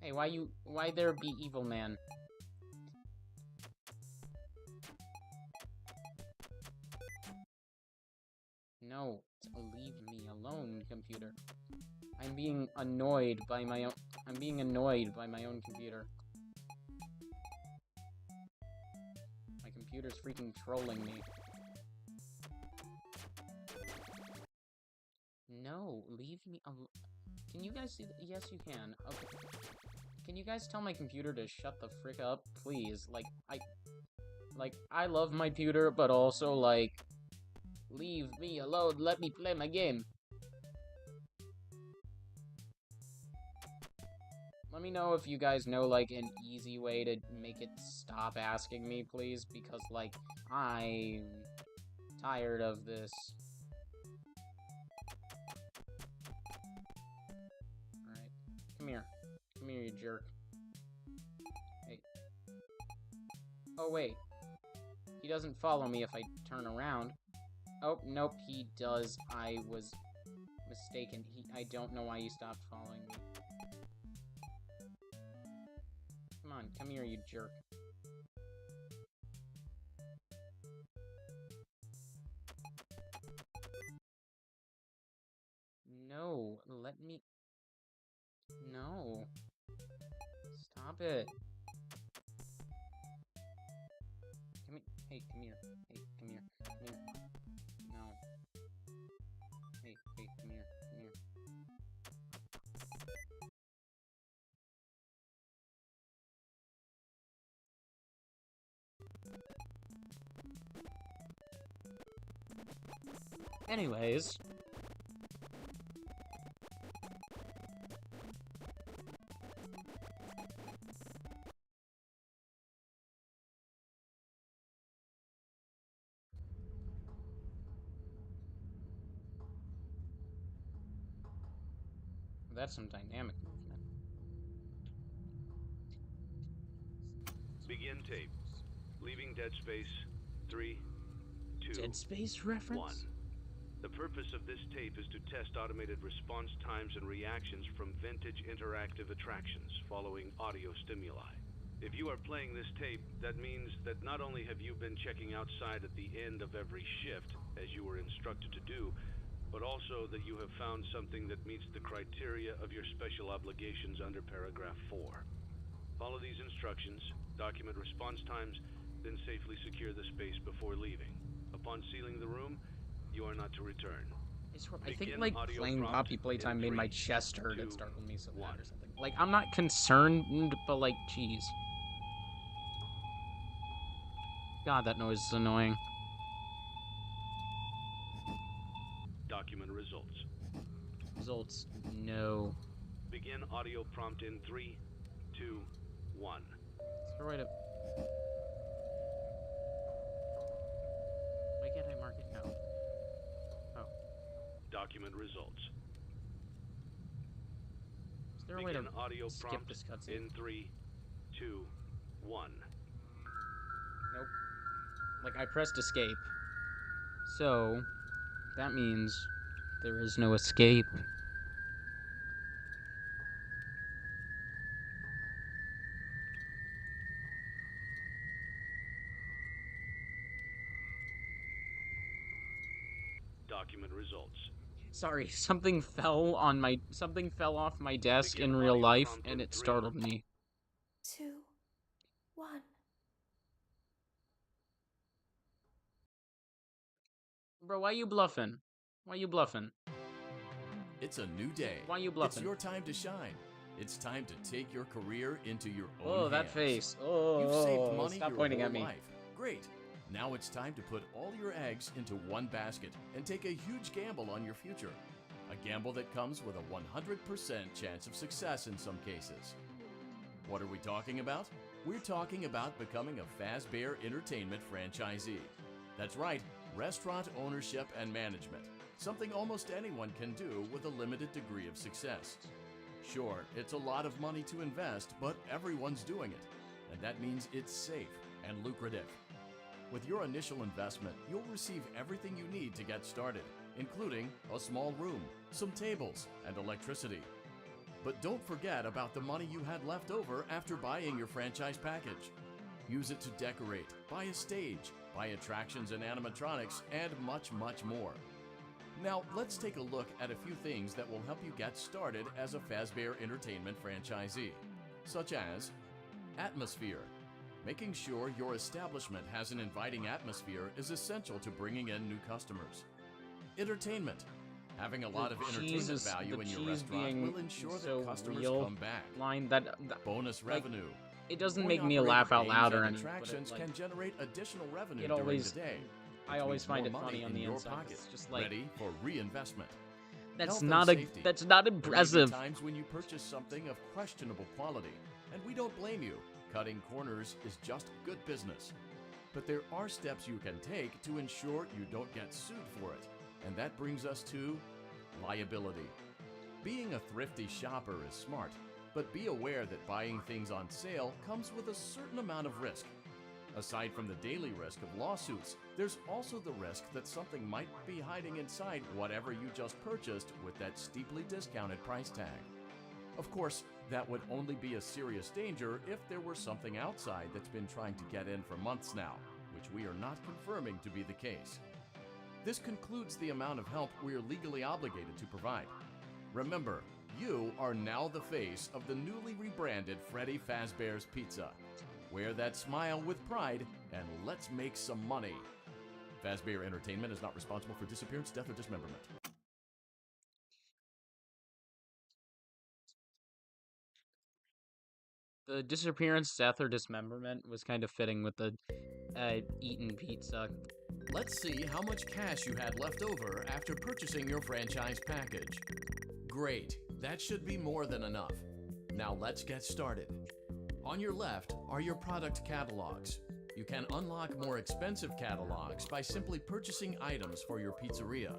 Hey, why there be evil man? No, leave me alone, computer. I'm being annoyed by my own computer. My computer's freaking trolling me. No, leave me alone. Can you guys see yes, you can. Okay. Can you guys tell my computer to shut the frick up, please? I love my computer, but also, like, leave me alone, let me play my game. Let me know if you guys know, like, an easy way to make it stop asking me, please, because, like, I'm tired of this. Alright, come here. Come here, you jerk. Hey. Oh, wait. He doesn't follow me if I turn around. Oh, nope, he does. I was mistaken. I don't know why he stopped following me. Come on, come here, you jerk. No, let me... No. Stop it. Come here. Hey, come here. Hey, come here. Come here. No. Hey, come here. Come here. Anyways, That's some dynamic movement. Begin tape. Leaving Dead Space. 3, 2, Dead Space reference? 1. The purpose of this tape is to test automated response times and reactions from vintage interactive attractions following audio stimuli. If you are playing this tape, that means that not only have you been checking outside at the end of every shift, as you were instructed to do, but also that you have found something that meets the criteria of your special obligations under paragraph 4. Follow these instructions, document response times, then safely secure the space before leaving. Upon sealing the room, you are not to return. I think Begin like audio playing prompt Poppy in Playtime made my 3, chest hurt 2, at Startle Me so bad 1. or something. Like, I'm not concerned, but like, jeez. God, that noise is annoying. Document results. Results, no. Begin audio prompt in 3, 2, 1. Throw it up. Why can't I mark it? No. Oh. Document results. Is there a way to Begin audio skip prompt this cutscene? in 3, 2, 1. Nope. Like, I pressed escape. So, that means there is no escape. Document results. Sorry, something fell off my desk Begin in real audio life, prompt and in it 3, startled me. 2, 1. Bro, why you bluffing? Why you bluffing? It's a new day. Why you It's bluffing? your time to shine. It's time to take your career into your own Oh, that hands. face. Oh, You've saved money stop your pointing whole at me. life. Great. Now it's time to put all your eggs into one basket and take a huge gamble on your future. A gamble that comes with a 100% chance of success in some cases. What are we talking about? We're talking about becoming a Fazbear Entertainment franchisee. That's right, restaurant ownership and management. Something almost anyone can do with a limited degree of success. Sure, it's a lot of money to invest, but everyone's doing it. And that means it's safe and lucrative. With your initial investment, you'll receive everything you need to get started, including a small room, some tables, and electricity. But don't forget about the money you had left over after buying your franchise package. Use it to decorate, buy a stage, buy attractions and animatronics, and much, much more. Now, let's take a look at a few things that will help you get started as a Fazbear Entertainment franchisee, such as atmosphere. Making sure your establishment has an inviting atmosphere is essential to bringing in new customers. Entertainment. Having a lot of entertainment value in your restaurant will ensure that customers come back. Line that Bonus like, revenue. it doesn't Coin make me operated laugh out games loud or and anything. But attractions it, like, can generate additional revenue it during always- the day. I which always means find more it funny money on in the your inside. pocket, It's just like, ready for reinvestment. that's Health and not safety. that's not There may be impressive. times when you purchase something of questionable quality, and we don't blame you. Cutting corners is just good business. But there are steps you can take to ensure you don't get sued for it. And that brings us to liability. Being a thrifty shopper is smart, but be aware that buying things on sale comes with a certain amount of risk. Aside from the daily risk of lawsuits, there's also the risk that something might be hiding inside whatever you just purchased with that steeply discounted price tag. Of course, that would only be a serious danger if there were something outside that's been trying to get in for months now, which we are not confirming to be the case. This concludes the amount of help we are legally obligated to provide. Remember, you are now the face of the newly rebranded Freddy Fazbear's Pizza. Wear that smile with pride, and let's make some money. Fazbear Entertainment is not responsible for disappearance, death, or dismemberment. The disappearance, death, or dismemberment was kind of fitting with the eaten pizza. Let's see how much cash you had left over after purchasing your franchise package. Great, that should be more than enough. Now let's get started. On your left are your product catalogs. You can unlock more expensive catalogs by simply purchasing items for your pizzeria.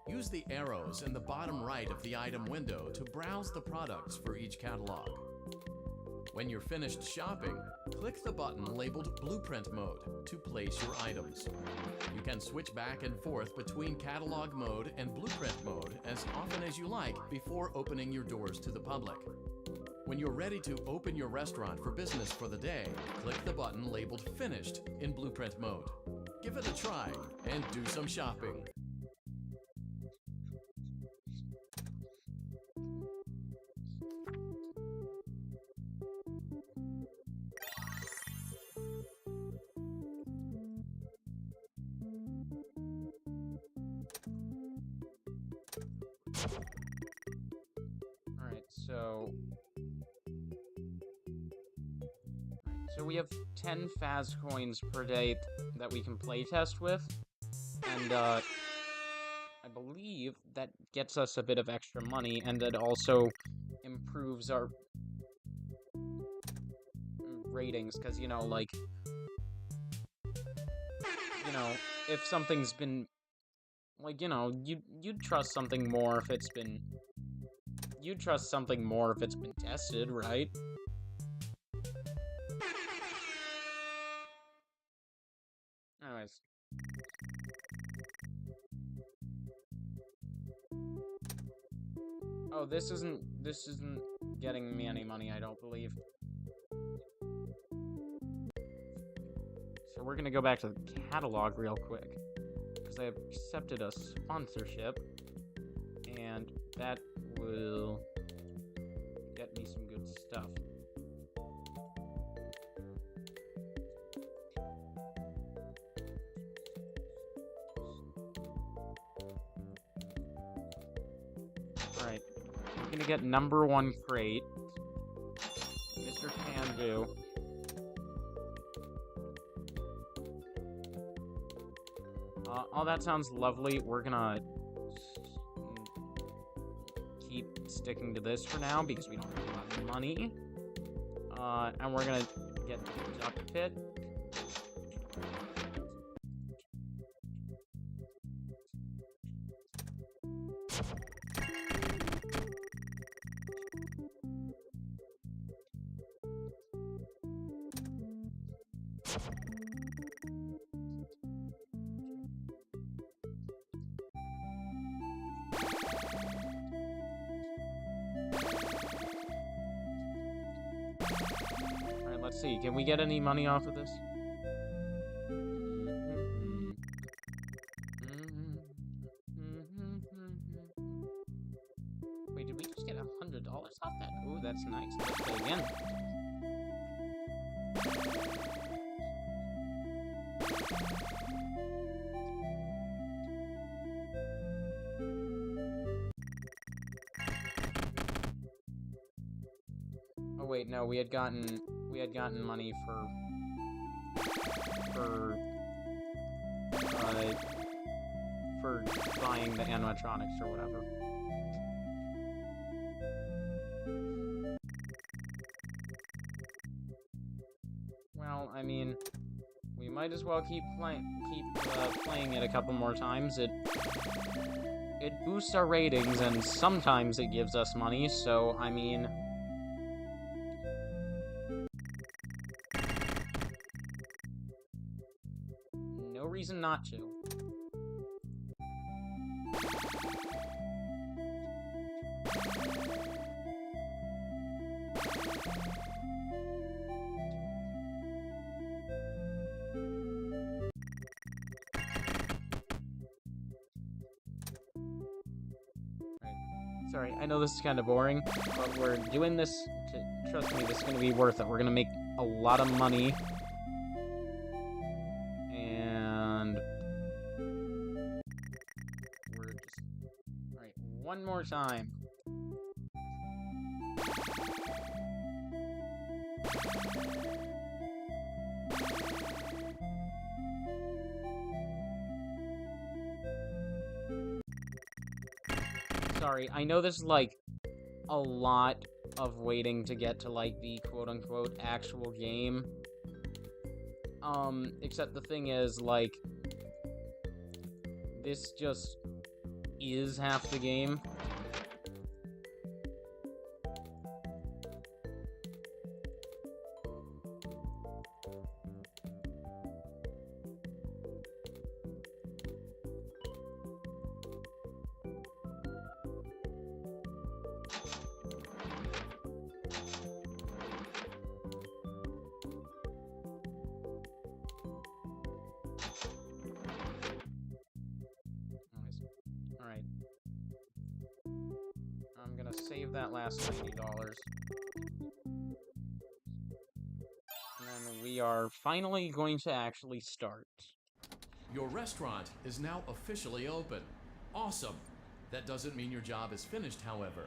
Use the arrows in the bottom right of the item window to browse the products for each catalog. When you're finished shopping, click the button labeled Blueprint Mode to place your items. You can switch back and forth between Catalog Mode and Blueprint Mode as often as you like before opening your doors to the public. When you're ready to open your restaurant for business for the day, click the button labeled Finished in Blueprint Mode. Give it a try and do some shopping. Alright, so we have 10 Faz coins per day that we can playtest with, and I believe that gets us a bit of extra money, and it also improves our ratings, because, like, if something's been, like, you'd trust something more if it's been, tested, right? Anyways. Oh, this isn't getting me any money, I don't believe. So we're gonna go back to the catalog real quick, because I have accepted a sponsorship, and that will get me some good stuff. Alright, I'm gonna get number 1 crate. Mr. Can Do. All that sounds lovely. We're gonna keep sticking to this for now because we don't have a lot of money. And we're gonna get the duck pit. Alright, let's see. Can we get any money off of this? Wait, did we just get $100 off that? Ooh, that's nice. Let's go again. Oh wait, no, we had gotten money for buying the animatronics or whatever. Well, I mean, we might as well keep playing it a couple more times. It boosts our ratings, and sometimes it gives us money, so, I mean... no reason not to. Sorry, I know this is kind of boring, but we're doing this to, trust me, this is going to be worth it. We're going to make a lot of money. And we're just... Alright, one more time. Sorry, I know this is, like, a lot of waiting to get to, like, the quote-unquote actual game. Except the thing is, like, this just is half the game. Alright. I'm gonna save that last $90. And then we are finally going to actually start. Your restaurant is now officially open. Awesome! That doesn't mean your job is finished, however.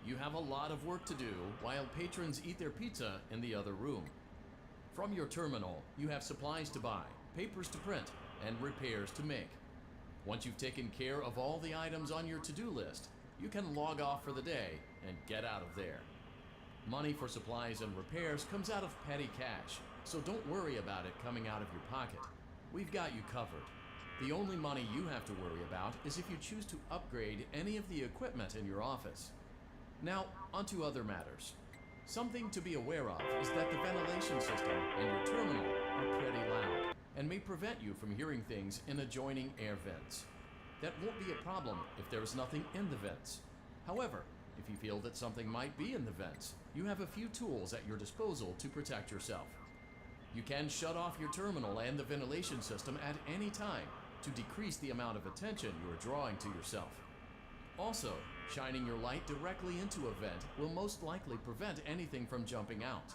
You have a lot of work to do while patrons eat their pizza in the other room. From your terminal, you have supplies to buy, papers to print, and repairs to make. Once you've taken care of all the items on your to-do list, you can log off for the day and get out of there. Money for supplies and repairs comes out of petty cash, so don't worry about it coming out of your pocket. We've got you covered. The only money you have to worry about is if you choose to upgrade any of the equipment in your office. Now, onto other matters. Something to be aware of is that the ventilation system and your terminal are pretty loud and may prevent you from hearing things in adjoining air vents. That won't be a problem if there is nothing in the vents. However, if you feel that something might be in the vents, you have a few tools at your disposal to protect yourself. You can shut off your terminal and the ventilation system at any time to decrease the amount of attention you are drawing to yourself. Also, shining your light directly into a vent will most likely prevent anything from jumping out.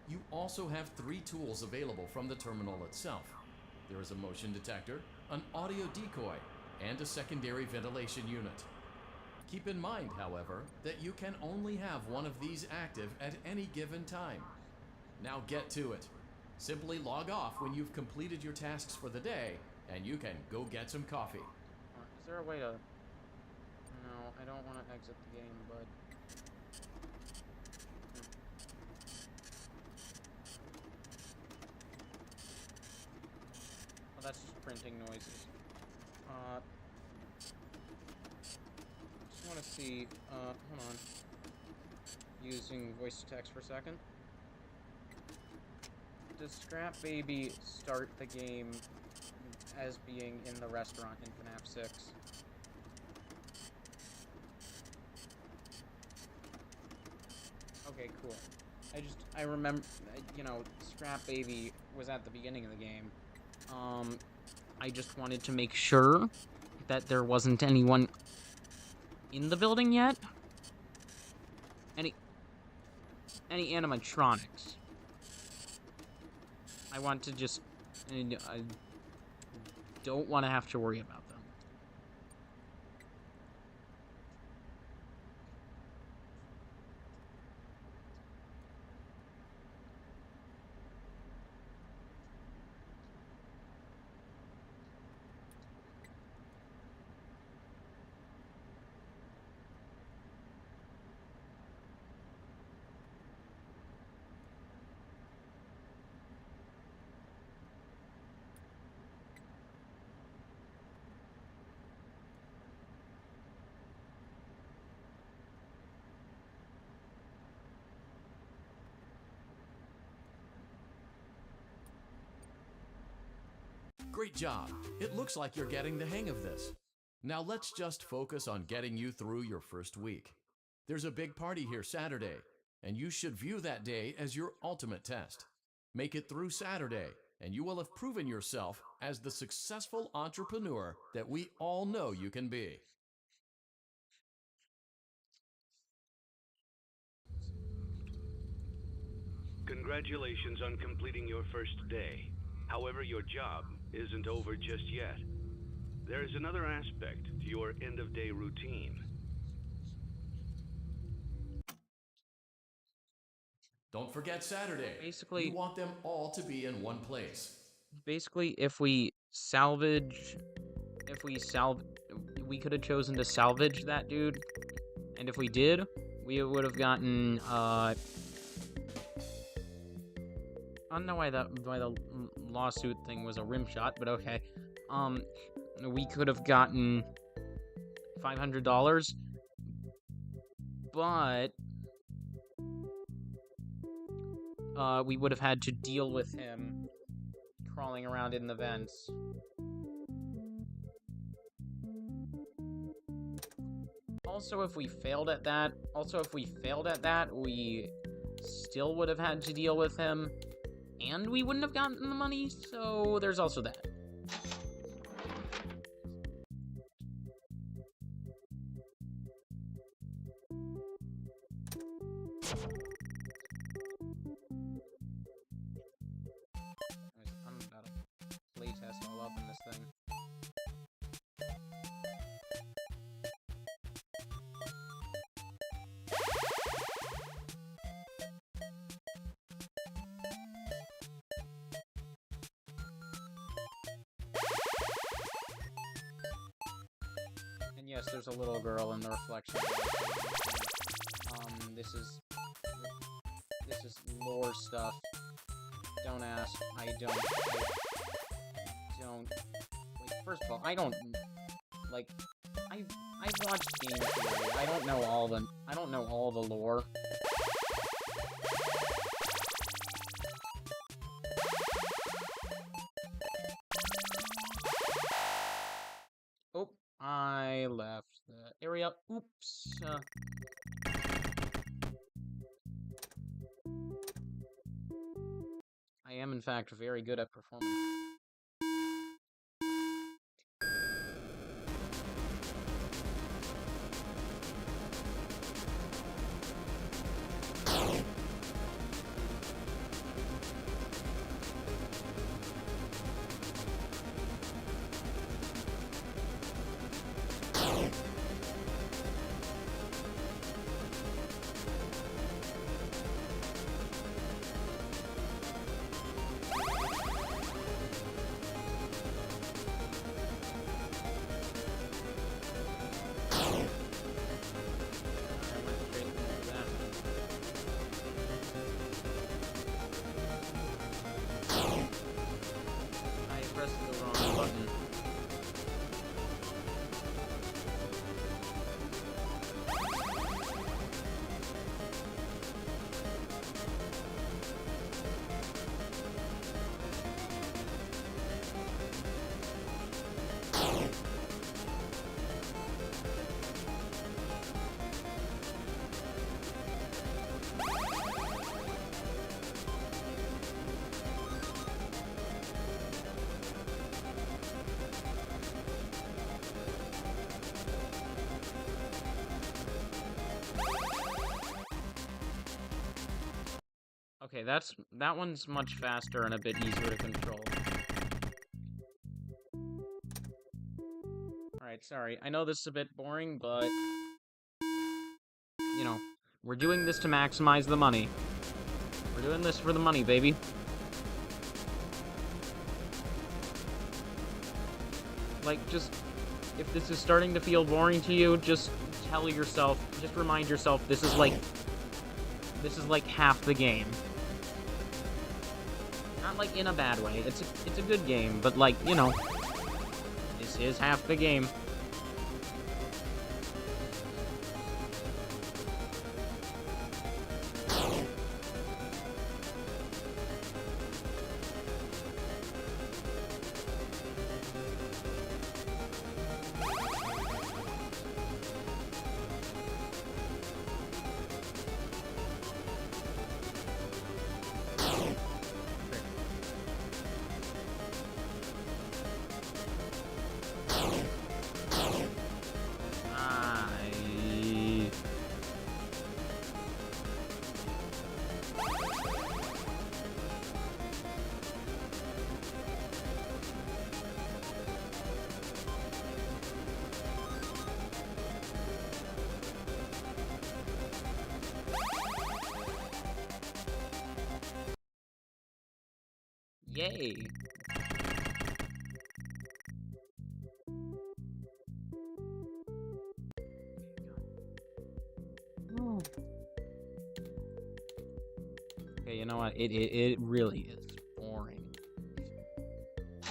You also have 3 tools available from the terminal itself. There is a motion detector, an audio decoy, and a secondary ventilation unit. Keep in mind, however, that you can only have one of these active at any given time. Now get to it. Simply log off when you've completed your tasks for the day, and you can go get some coffee. Is there a way to... No, I don't want to exit the game, but... Oh, that's just printing noises. Just want to see, hold on. Using voice to text for a second. Does Scrap Baby start the game as being in the restaurant in FNAF 6? Okay, cool. I remember, you know, Scrap Baby was at the beginning of the game. I just wanted to make sure that there wasn't anyone in the building yet. Any animatronics. I want to just... I don't want to have to worry about them. Great job. It looks like you're getting the hang of this. Now let's just focus on getting you through your first week. There's a big party here Saturday, and you should view that day as your ultimate test. Make it through Saturday, and you will have proven yourself as the successful entrepreneur that we all know you can be. Congratulations on completing your first day. However, your job isn't over just yet. There is another aspect to your end-of-day routine. Don't forget Saturday. Basically, you want them all to be in one place. Basically, we could have chosen to salvage that dude, and if we did, we would have gotten, I don't know why the lawsuit thing was a rim shot, but okay. We could have gotten $500, but we would have had to deal with him crawling around in the vents. Also, if we failed at that, we still would have had to deal with him, and we wouldn't have gotten the money, so there's also that. I'm about to playtest all up in this thing. And yes, there's a little girl in the reflection. This is lore stuff. Don't ask. I don't. Like, first of all, I don't. Like, I've watched game theory. I don't know all the lore. Oh, I left the area. Oops. I am, in fact, very good at performing. Okay, that one's much faster and a bit easier to control. Alright, sorry. I know this is a bit boring, but you know, we're doing this to maximize the money. We're doing this for the money, baby. Like, just, if this is starting to feel boring to you, just tell yourself, just remind yourself this is like half the game. Not like in a bad way. It's a good game, but like, you know, this is half the game. Yay! Okay, you know what? It really is boring.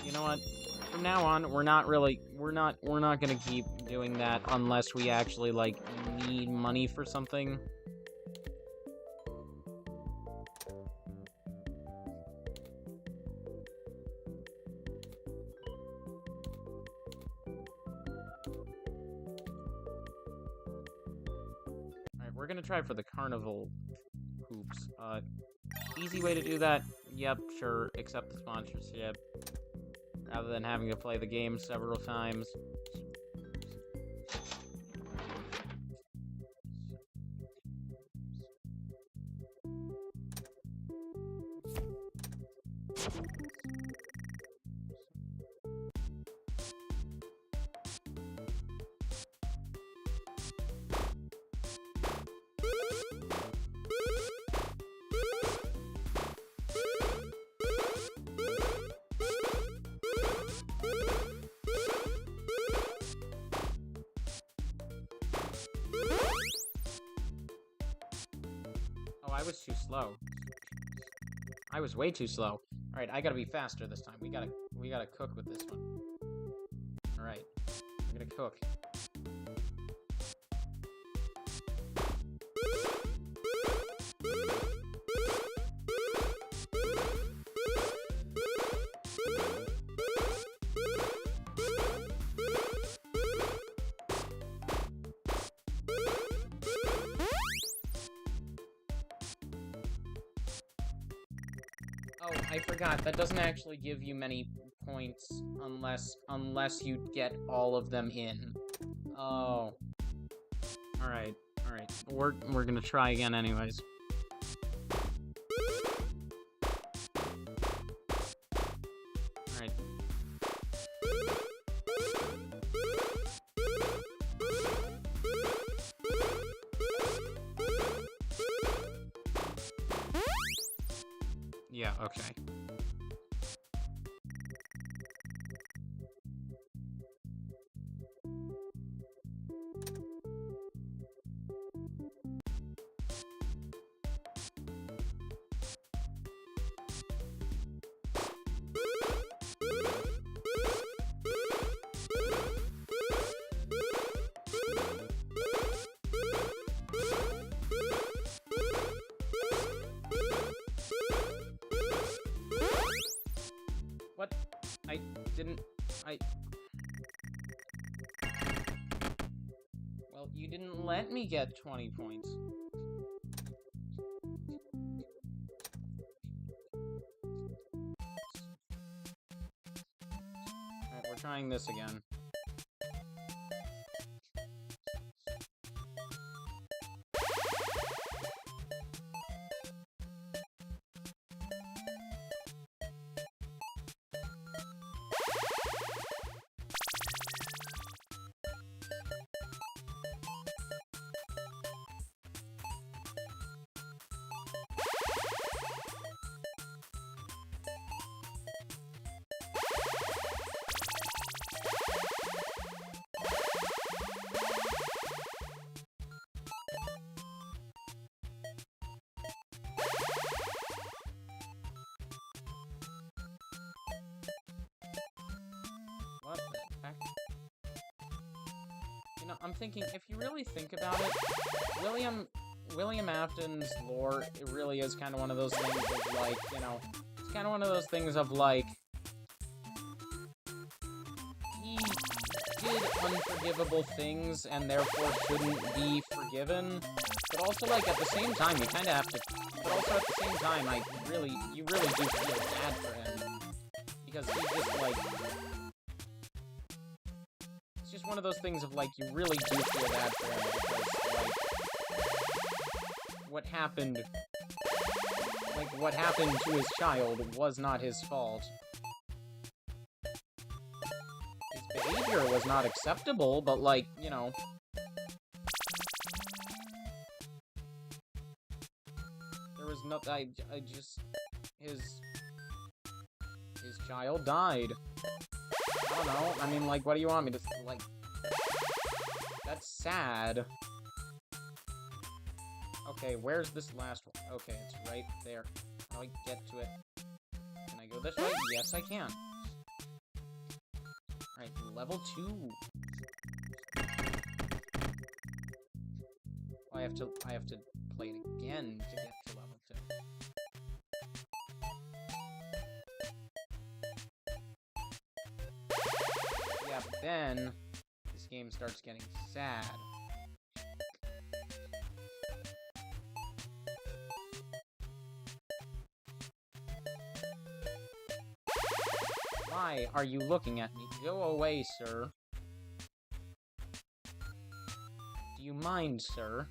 You know what? From now on, we're not gonna keep doing that unless we actually, like, need money for something. Alright, we're gonna try for the carnival hoops. Easy way to do that? Yep, sure, accept the sponsorship. Rather than having to play the game several times. I was too slow. I was way too slow. Alright, I gotta be faster this time. We gotta cook with this one. Alright. We're gonna cook. Oh, I forgot. That doesn't actually give you many points unless you get all of them in. Oh. Alright, alright. We're gonna try again anyways. Alright. Yeah, okay. What? Well, you didn't let me get 20 points. Alright, we're trying this again. What the heck? You know, I'm thinking, if you really think about it, William Afton's lore, it really is kind of one of those things of, like, you know, it's kind of one of those things of, like, he did unforgivable things and therefore shouldn't be forgiven, but also, like, at the same time, you kind of have to, but also at the same time, you really do feel bad for him, because he just, like, it's just one of those things of, like, you really do feel bad for him, because, like, what happened to his child was not his fault. His behavior was not acceptable, but, like, you know, there was no, I just, his child died. I don't know, I mean, like, what do you want me to, like, that's sad. Okay, where's this last one? Okay, it's right there. How do I get to it? Can I go this way? Yes, I can. Alright, level 2. I have to play it again to get to level 2. Yeah, but then this game starts getting sad. Why are you looking at me? Go away, sir. Do you mind, sir?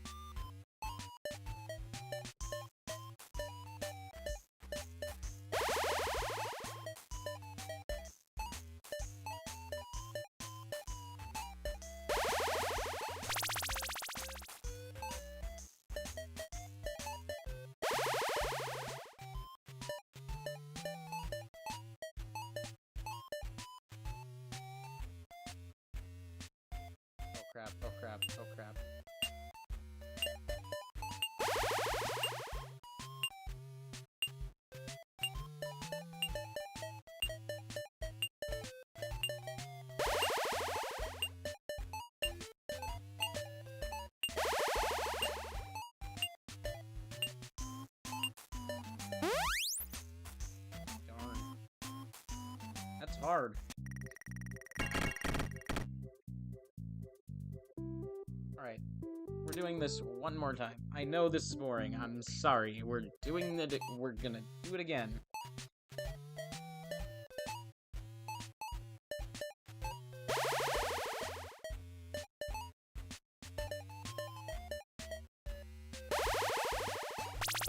Oh crap, oh crap. Darn. That's hard. Alright, we're doing this one more time. I know this is boring, I'm sorry. We're gonna do it again.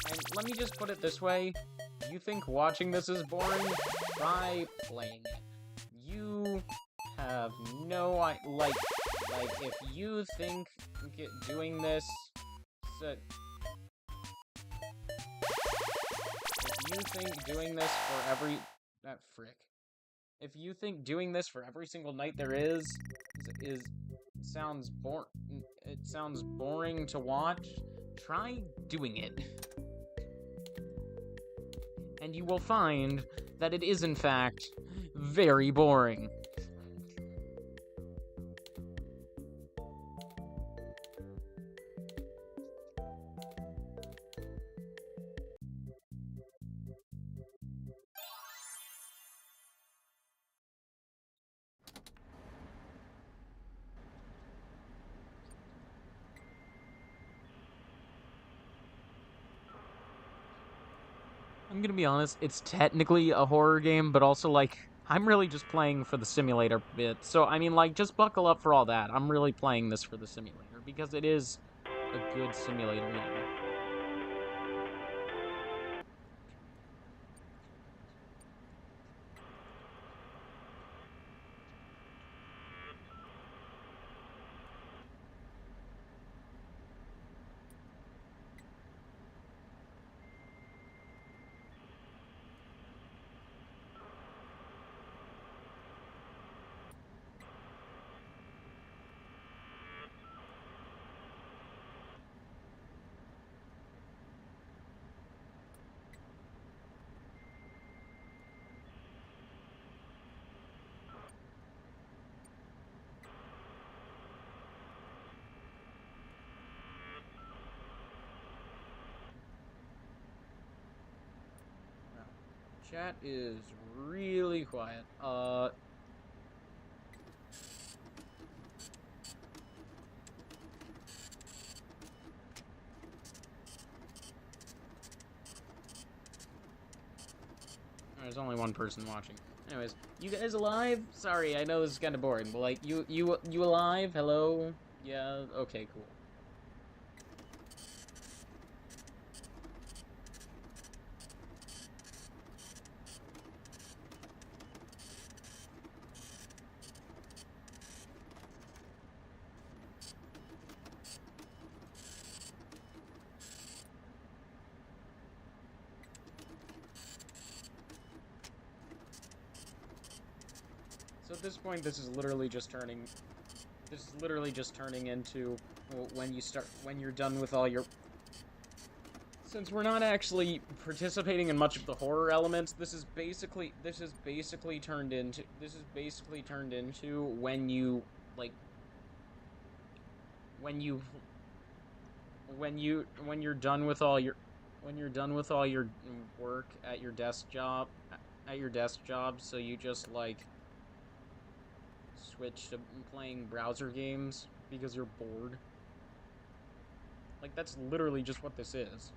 And let me just put it this way. You think watching this is boring? Try playing it. You have no like if you think doing this if you think doing this for every if you think doing this for every single night there sounds boring to watch, try doing it. And you will find that it is in fact very boring. I'm gonna be honest, it's technically a horror game, but also, like, I'm really just playing for the simulator bit. So, I mean, like, just buckle up for all that. I'm really playing this for the simulator, because it is a good simulator game. Chat is really quiet. There's only one person watching. Anyways, you guys alive? Sorry, I know this is kind of boring, but like, you alive? Hello? Yeah. Okay. Cool. So at this point, this is literally just turning into when you're done with all your since we're not actually participating in much of the horror elements, this is basically turned into when you like when you're done with all your work at your desk job, so you just like switch to playing browser games because you're bored. Like, that's literally just what this is.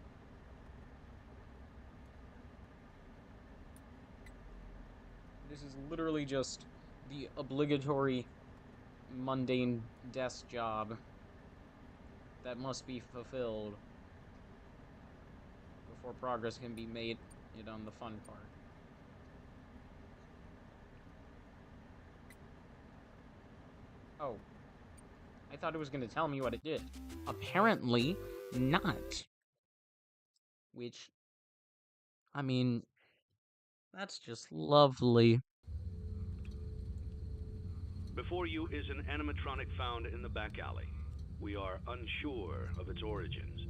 This is literally just the obligatory mundane desk job that must be fulfilled before progress can be made on the fun part. Oh. I thought it was going to tell me what it did. Apparently not. Which, I mean, that's just lovely. Before you is an animatronic found in the back alley. We are unsure of its origins.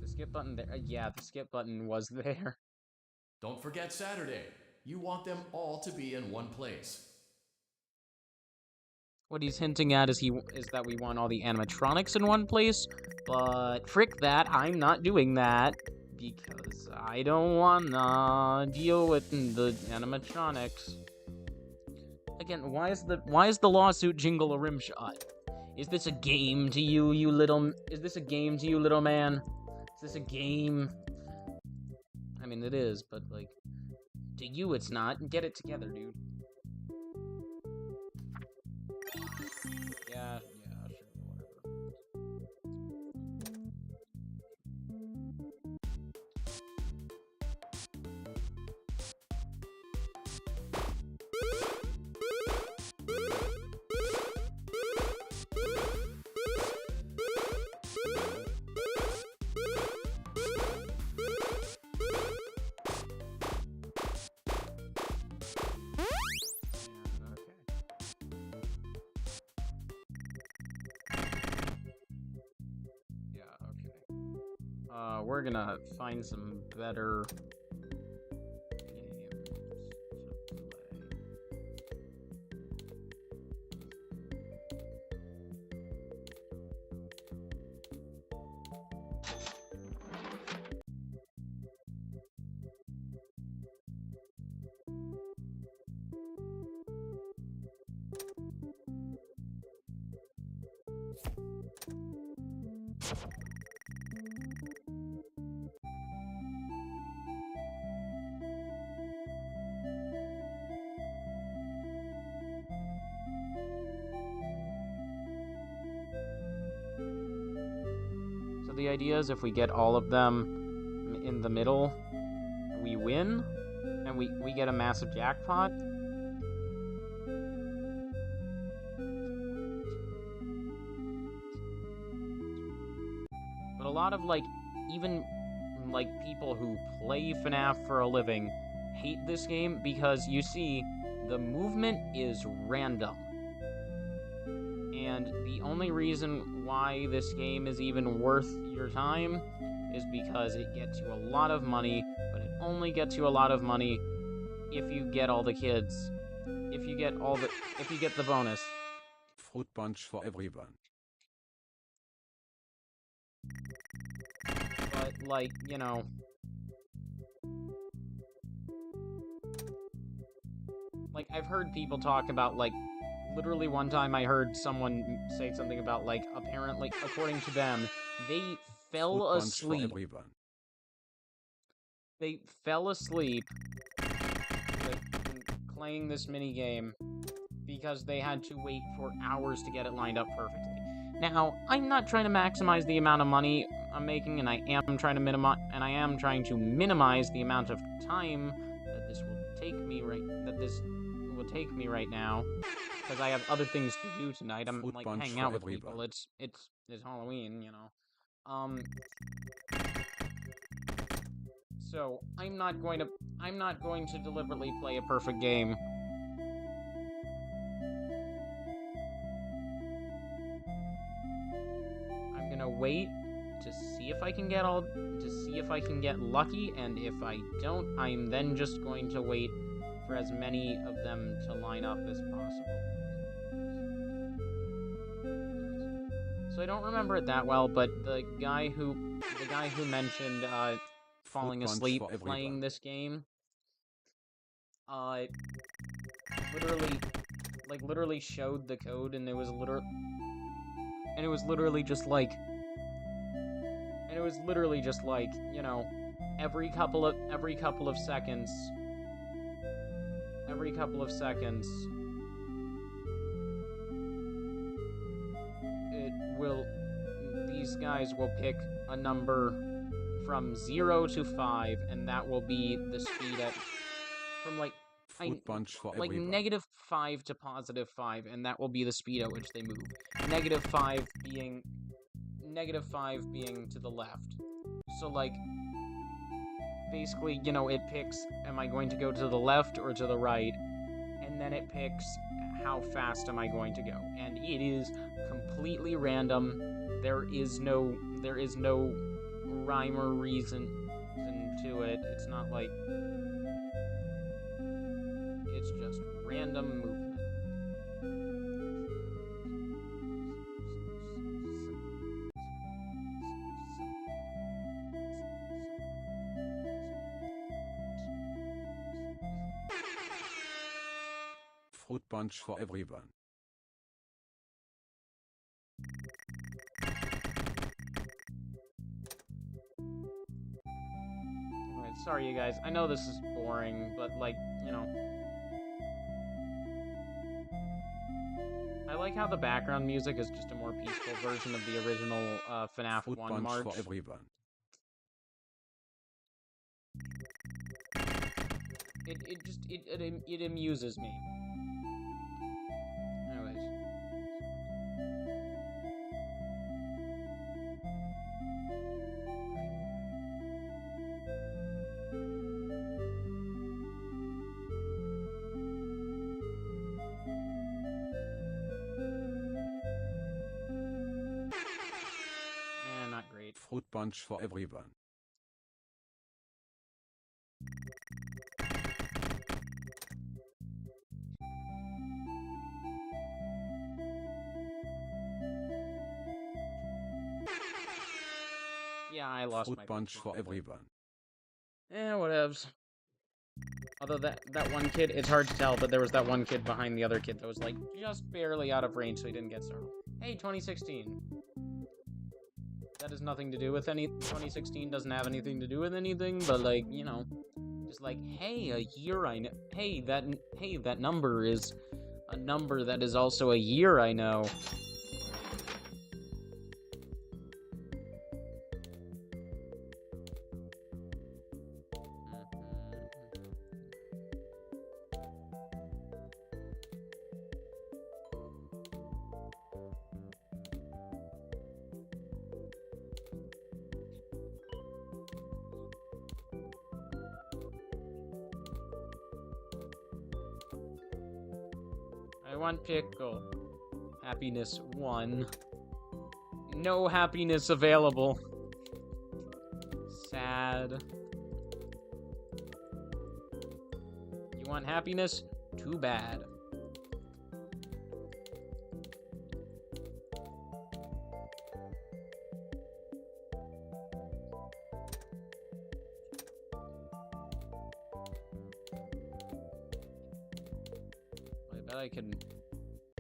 The skip button there. Yeah, the skip button was there. Don't forget Saturday. You want them all to be in one place. What he's hinting at is that we want all the animatronics in one place, but frick that, I'm not doing that, because I don't wanna deal with the animatronics. Again, why is the lawsuit jingle a rim shot? Is this a game to you, is this a game to you, little man? Is this a game? I mean, it is, but, like, to you it's not. Get it together, dude. Yeah, sure, whatever. We're gonna find some better games to So the idea is if we get all of them in the middle, we win, and we get a massive jackpot. But a lot of, like, even, like, people who play FNAF for a living hate this game because, you see, the movement is random. And the only reason why this game is even worth your time is because it gets you a lot of money, but it only gets you a lot of money if you get all the kids. If you get the bonus. Fruit punch for everyone. But, like, you know, like, I've heard people talk about, like, literally one time I heard someone say something about, like, apparently, according to them, they fell asleep. They fell asleep playing this minigame because they had to wait for hours to get it lined up perfectly. Now, I'm not trying to maximize the amount of money I'm making, and I am trying to minimize the amount of time that this will take me right now, because I have other things to do tonight. I'm like hanging out with people. It's Halloween, you know. So I'm not going to deliberately play a perfect game. I'm gonna wait to see if I can get lucky, and if I don't, I'm then just going to wait for as many of them to line up as possible. So I don't remember it that well, but the guy who mentioned falling asleep playing this game, literally showed the code, and it was literally just like, you know, every couple of seconds, these guys will pick a number from 0 to 5, and that will be the speed at, from like, -5 to +5, and that will be the speed at which they move. -5 being to the left. So, like, basically, you know, it picks, am I going to go to the left or to the right? And then it picks, how fast am I going to go? And it is completely random. There is no rhyme or reason to it. It's not like, it's just random movement. Fruit punch for everyone. Alright, sorry you guys. I know this is boring, but like, you know. I like how the background music is just a more peaceful version of the original FNAF Fruit 1 punch march. for everyone. It amuses me. Anyways. Not great. Fruit punch for everyone. Yeah, I lost Fruit my punch for everyone. Whatevs. Although that one kid, it's hard to tell, but there was that one kid behind the other kid that was like just barely out of range, so he didn't get startled. Hey, 2016. That has nothing to do with 2016 doesn't have anything to do with anything, but like, you know, just like, hey, a year I know. Hey, that number is a number that is also a year I know. I want pickle. Happiness 1. No happiness available. Sad. You want happiness? Too bad. I can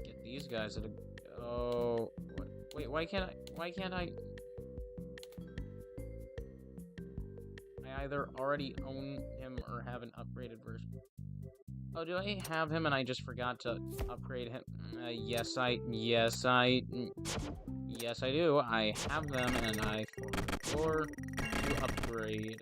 get these guys at a... Oh... Wait, why can't I... I either already own him or have an upgraded version. Oh, do I have him and I just forgot to upgrade him? Yes, I do. I have them and I forgot to upgrade.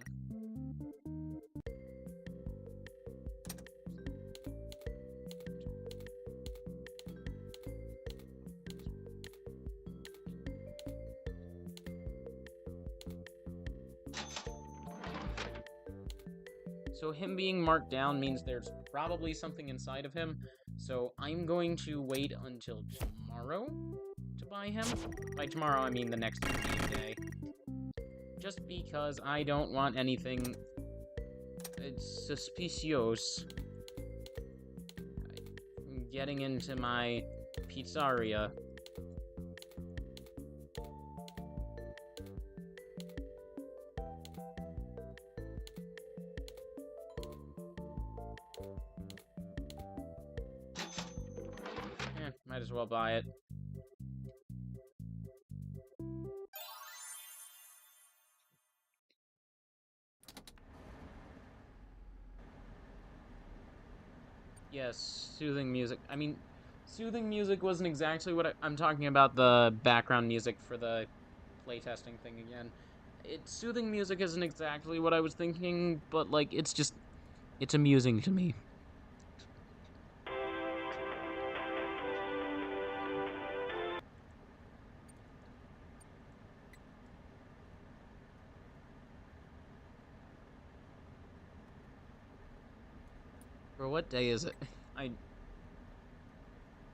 So him being marked down means there's probably something inside of him. So I'm going to wait until tomorrow to buy him. By tomorrow, I mean the next game day. Just because I don't want anything suspicious getting into my pizzeria. Might as well buy it. Yes, soothing music. I mean, soothing music wasn't exactly what I'm talking about, the background music for the playtesting thing again. Soothing music isn't exactly what I was thinking, but, like, it's amusing to me. Bro, what day is it?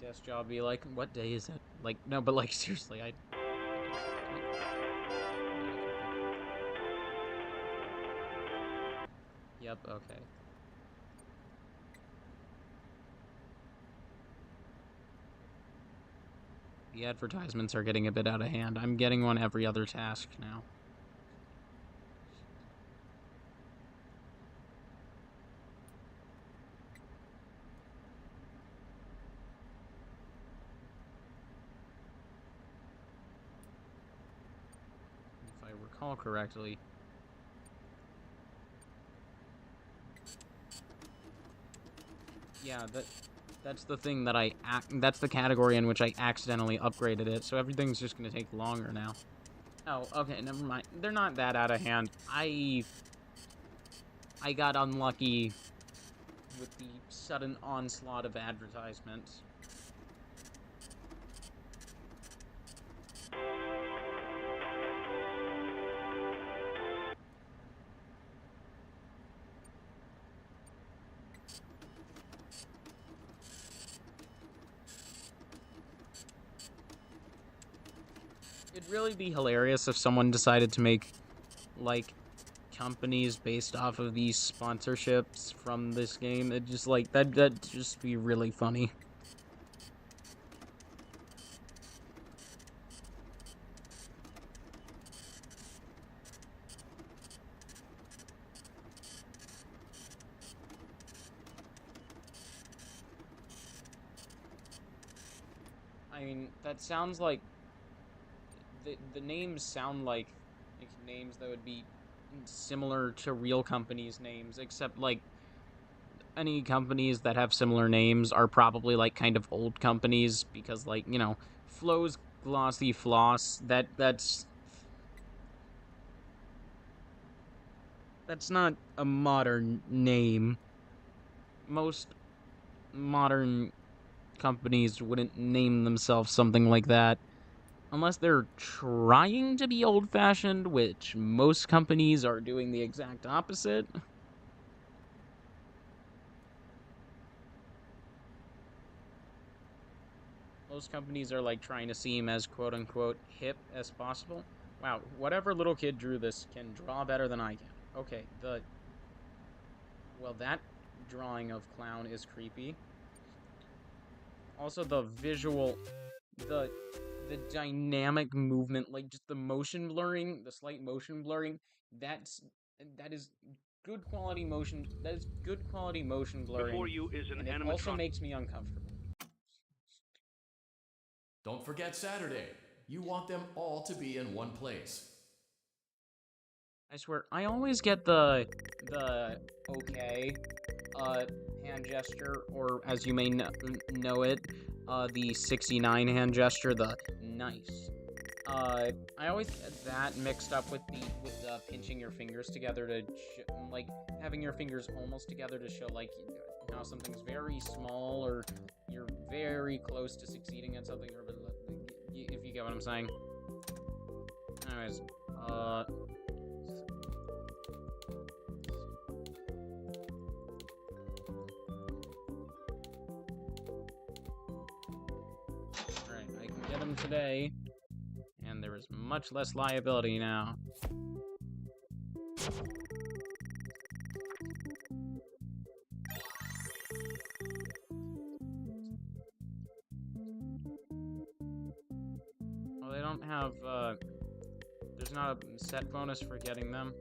Desk job be like, what day is it? Like, no, but like, seriously, Yep, okay. The advertisements are getting a bit out of hand. I'm getting one every other task now. If I recall correctly. Yeah, that's the thing that that's the category in which I accidentally upgraded it, so everything's just gonna take longer now. Oh, okay, never mind. They're not that out of hand. I got unlucky with the sudden onslaught of advertisements. It'd really be hilarious if someone decided to make, like, companies based off of these sponsorships from this game. It just, like, that'd just be really funny. I mean, that sounds like the names sound like names that would be similar to real companies' names, except, like, any companies that have similar names are probably, like, kind of old companies, because, like, you know, Flo's Glossy Floss, that's not a modern name. Most modern companies wouldn't name themselves something like that. Unless they're trying to be old-fashioned, which most companies are doing the exact opposite. Most companies are, like, trying to seem as quote-unquote hip as possible. Wow, whatever little kid drew this can draw better than I can. Okay, well, that drawing of clown is creepy. Also, the visual... The dynamic movement, like, just the motion blurring, the slight motion blurring, that is good quality motion. That is good quality motion blurring. Before you is an and it also makes me uncomfortable. Don't forget Saturday. You want them all to be in one place. I swear, I always get the okay hand gesture, or as you may know it, the 69 hand gesture, the nice. I always get that mixed up with the pinching your fingers together to like having your fingers almost together to show like how something's very small or you're very close to succeeding at something, or if you get what I'm saying. Anyways, today, and there is much less liability now. Well, they don't have, there's not a set bonus for getting them.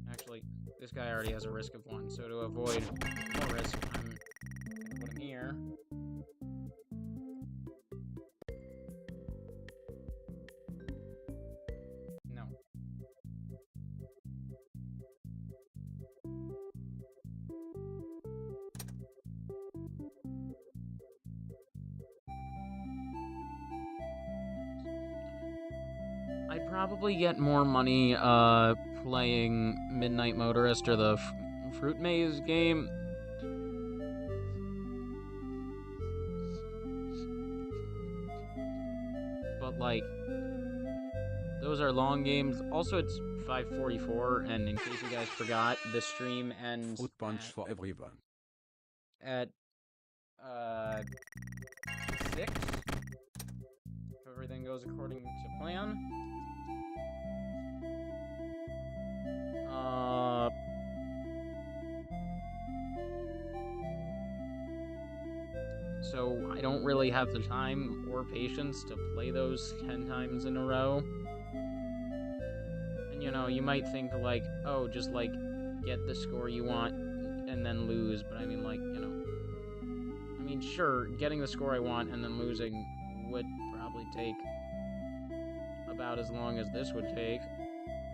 Actually, this guy already has a risk of 1, so to avoid more risk, I'm gonna put him here. No. I'd probably get more money, playing Midnight Motorist or the Fruit Maze game. But, like, those are long games. Also, it's 5:44, and in case you guys forgot, the stream ends Fruit punch for everyone. at 6. If everything goes according to plan. So I don't really have the time or patience to play those 10 times in a row. And you know, you might think like, oh, just like get the score you want and then lose, but I mean like, you know, I mean sure, getting the score I want and then losing would probably take about as long as this would take,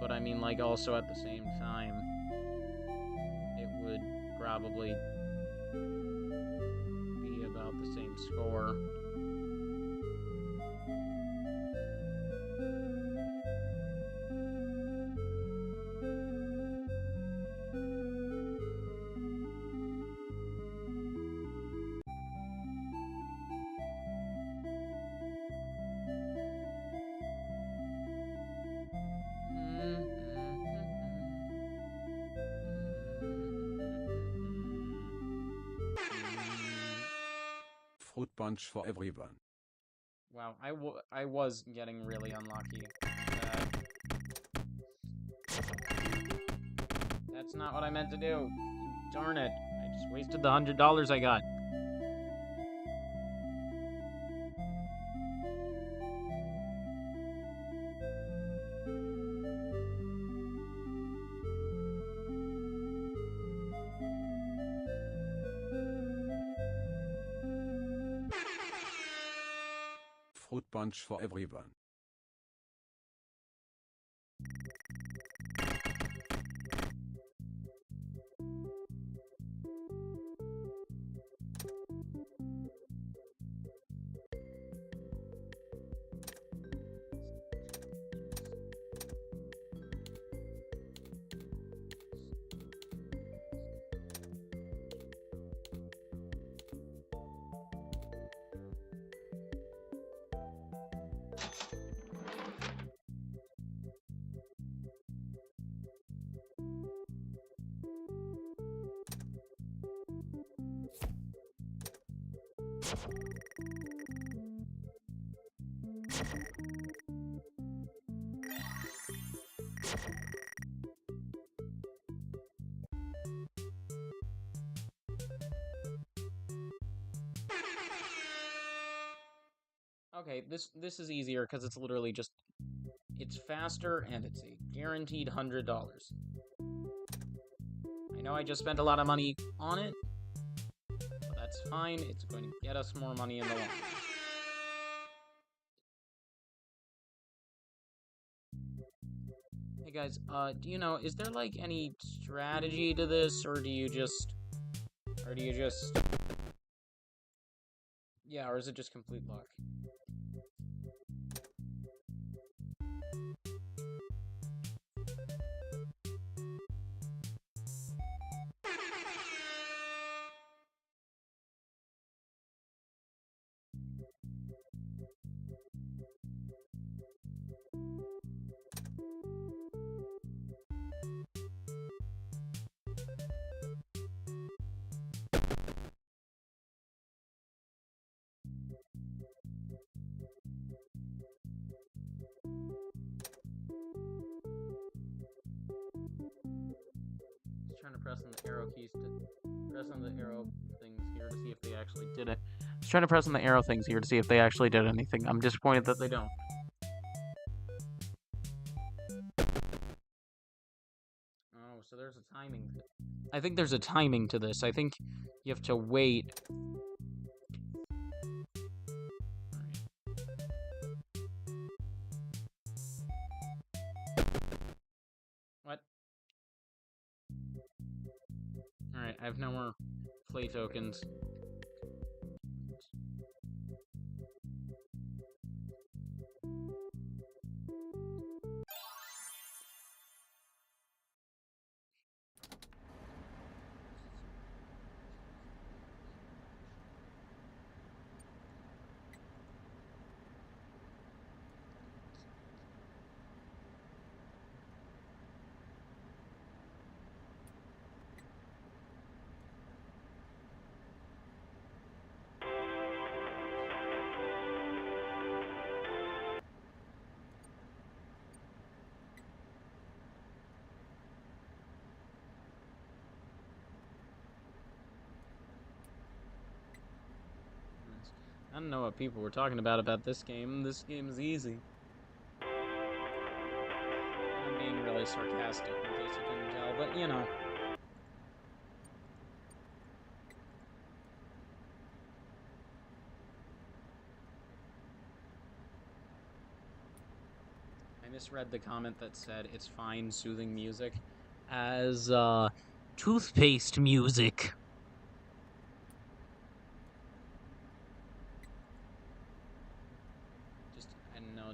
but I mean like also at the same time it would probably be about the same score. Fruit punch for everyone. Wow, I was getting really unlucky. That's not what I meant to do. Darn it. I just wasted the $100 I got. Fruit punch for everyone. Okay, this is easier because it's literally just, it's faster and it's a guaranteed $100. I know I just spent a lot of money on it, but that's fine. It's going to get us more money in the long run. Hey guys, do you know, is there like any strategy to this, or do you just, yeah, or is it just complete luck? trying to press on the arrow keys to press on the arrow things here to see if they actually did it. I was trying to press on the arrow things here to see if they actually did anything. I'm disappointed that they don't. Oh, so there's a timing. I think there's a timing to this. I think you have to wait. What? Alright, I have no more play tokens. I don't know what people were talking about this game. This game is easy. I'm being really sarcastic in case you couldn't tell, but you know. I misread the comment that said it's fine soothing music as toothpaste music.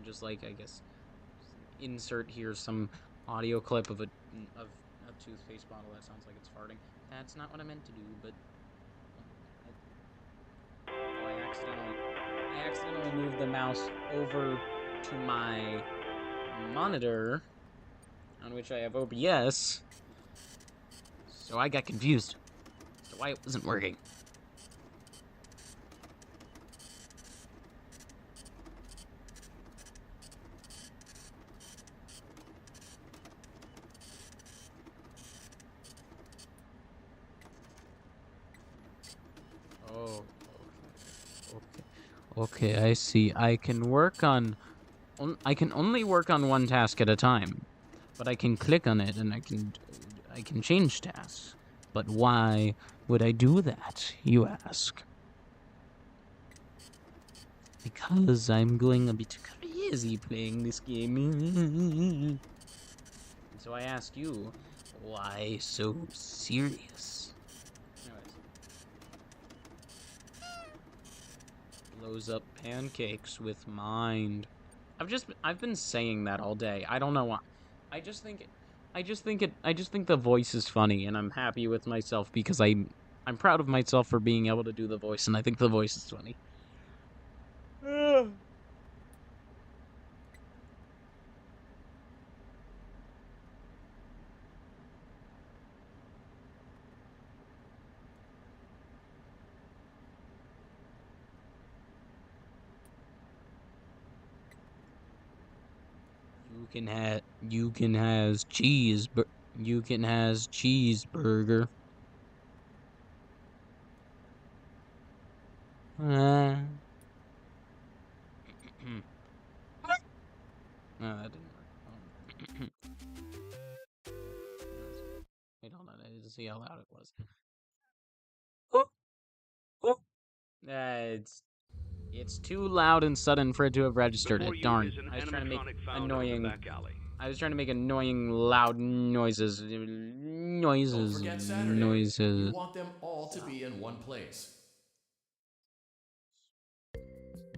Just like, I guess, insert here some audio clip of a toothpaste bottle that sounds like it's farting. That's not what I meant to do, but I accidentally moved the mouse over to my monitor, on which I have OBS, so I got confused as to why it wasn't working. Okay, I see. I can only work on one task at a time, but I can click on it and I can change tasks. But why would I do that, you ask? Because I'm going a bit crazy playing this game. So I ask you, why so serious? Blows up pancakes with mind. I've been saying that all day. I don't know why. I just think the voice is funny, and I'm happy with myself because I'm proud of myself for being able to do the voice, and I think the voice is funny. You can has cheeseburger. No, that didn't work. Wait, hold on. I need to see how loud it was. It's too loud and sudden for it to have registered it. Darn. I was trying to make annoying. I was trying to make annoying loud noises. Don't forget Saturday. You want them all to be in one place.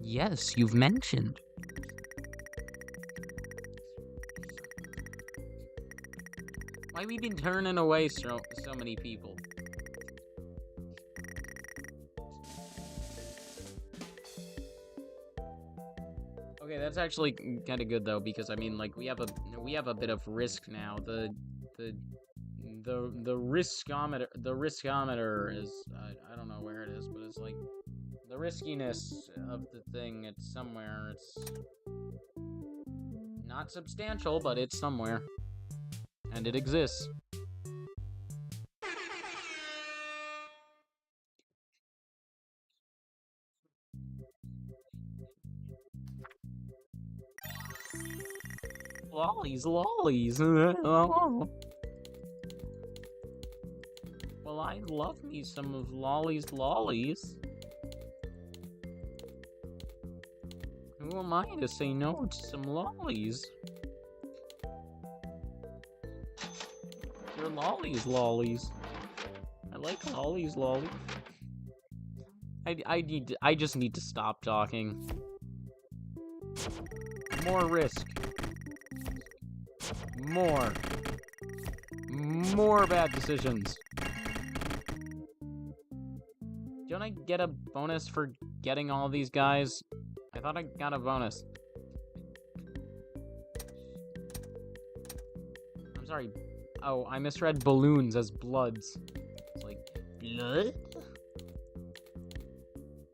Yes, you've mentioned. Why we been turning away so many people? Okay, that's actually kind of good though, because I mean, like, we have a bit of risk now. The riskometer is I don't know where it is, but it's like the riskiness of the thing. It's somewhere. It's not substantial, but it's somewhere, and it exists. Lollies, lollies. Well, I love me some of Lollies, lollies. Who am I to say no to some lollies? They're lollies, lollies. I like lollies, lollies. I just need to stop talking. More risk. More bad decisions. Don't I get a bonus for getting all these guys? I thought I got a bonus. I'm sorry. Oh, I misread balloons as bloods. It's like, blood?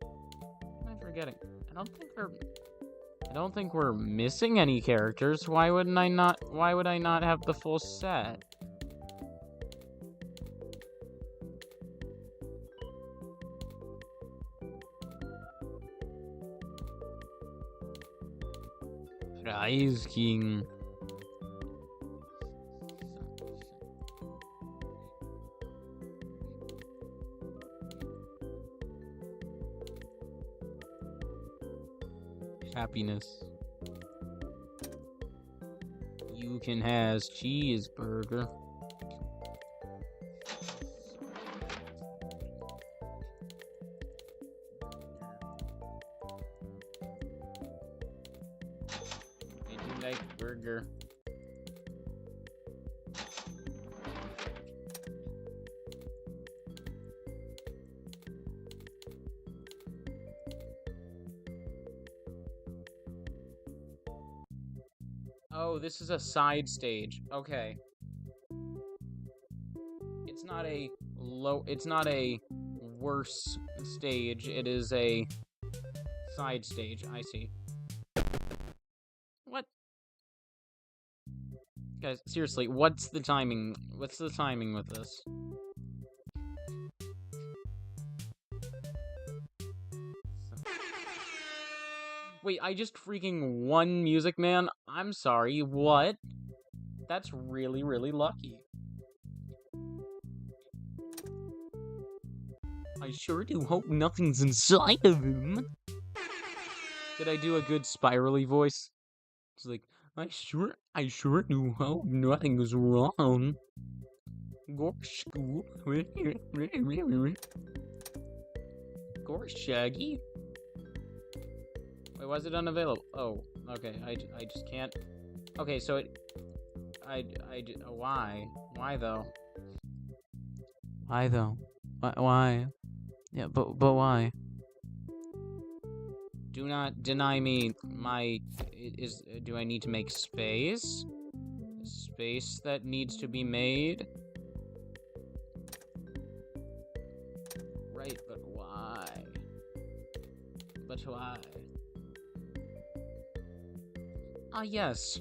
What am I forgetting? I don't think we're missing any characters. Why would I not have the full set? Rise King. Happiness. You can has cheeseburger. I do like burger. Oh, this is a side stage. Okay. It's not a worse stage. It is a side stage. I see. What? Guys, seriously, what's the timing? What's the timing with this? Wait, I just freaking won Music Man? I'm sorry, what? That's really, really lucky. I sure do hope nothing's inside of him. Did I do a good spirally voice? It's like, I sure do hope nothing's wrong. Gosh, Gosh, Shaggy. Wait, why is it unavailable? Oh, okay, I just can't. Okay, so why? Why though? Why though? Why? Yeah, but why? Do not deny me my... do I need to make space? Space that needs to be made? Right, but why? But why? Ah, yes.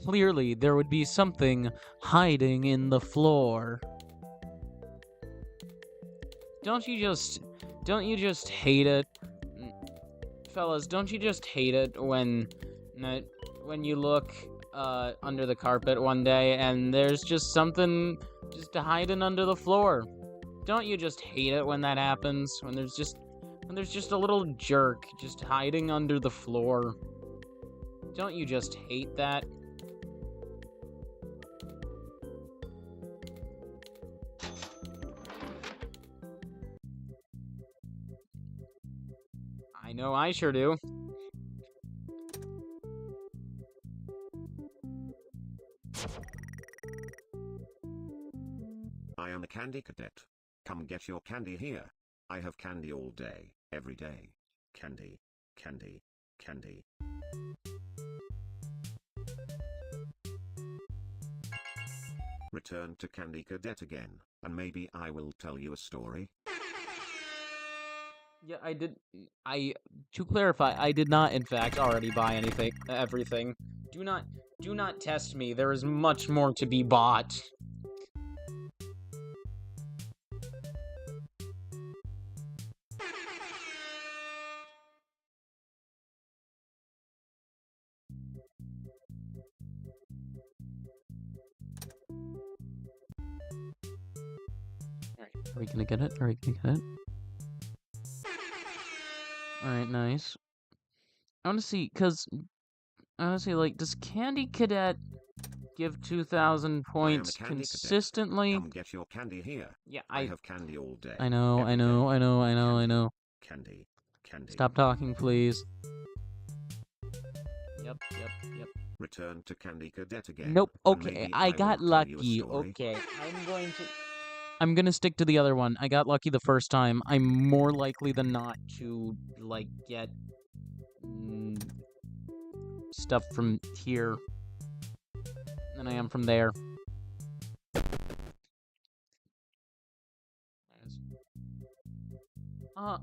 Clearly, there would be something hiding in the floor. Don't you just hate it? Fellas, don't you just hate it when you look under the carpet one day and there's just something just hiding under the floor? Don't you just hate it when that happens? When there's just a little jerk just hiding under the floor? Don't you just hate that? I know I sure do. I am a candy cadet. Come get your candy here. I have candy all day, every day. Candy, candy, candy. Return to Candy Cadet again, and maybe I will tell you a story. Yeah, to clarify, I did not in fact already buy everything. Do not test me. There is much more to be bought. Are we gonna get it? Are we gonna get it? Alright, nice. I wanna see, like, does Candy Cadet give 2,000 points consistently? Come get your candy here. Yeah, I have candy all day. I know. Candy. Stop talking, please. Yep. Return to Candy Cadet again. Nope, and okay, maybe I will got tell you a lucky, story. okay. I'm gonna stick to the other one. I got lucky the first time. I'm more likely than not to, like, get stuff from here than I am from there.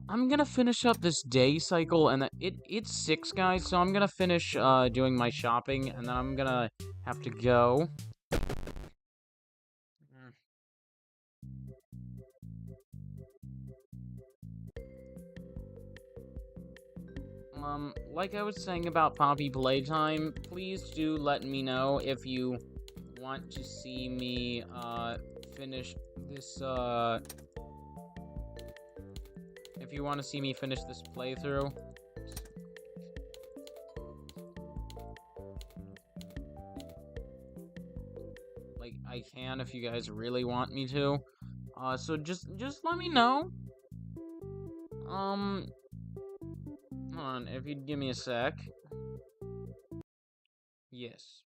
I'm gonna finish up this day cycle, and it's 6, guys, so I'm gonna finish, doing my shopping, and then I'm gonna have to go. Like I was saying about Poppy Playtime, please do let me know if you want to see me, finish this, if you want to see me finish this playthrough. Like, I can if you guys really want me to. So just let me know. Hold on, if you'd give me a sec. Yes.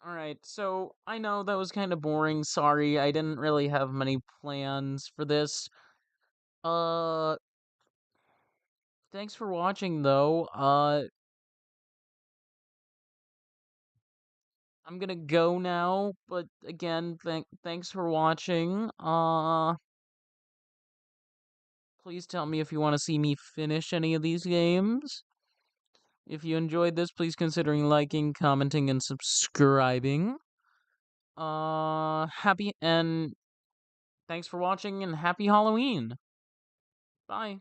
Alright, so I know that was kind of boring. Sorry, I didn't really have many plans for this. Thanks for watching, though. I'm gonna go now, but again, thanks for watching. Please tell me if you want to see me finish any of these games. If you enjoyed this, please consider liking, commenting, and subscribing. Thanks for watching, and happy Halloween! Bye.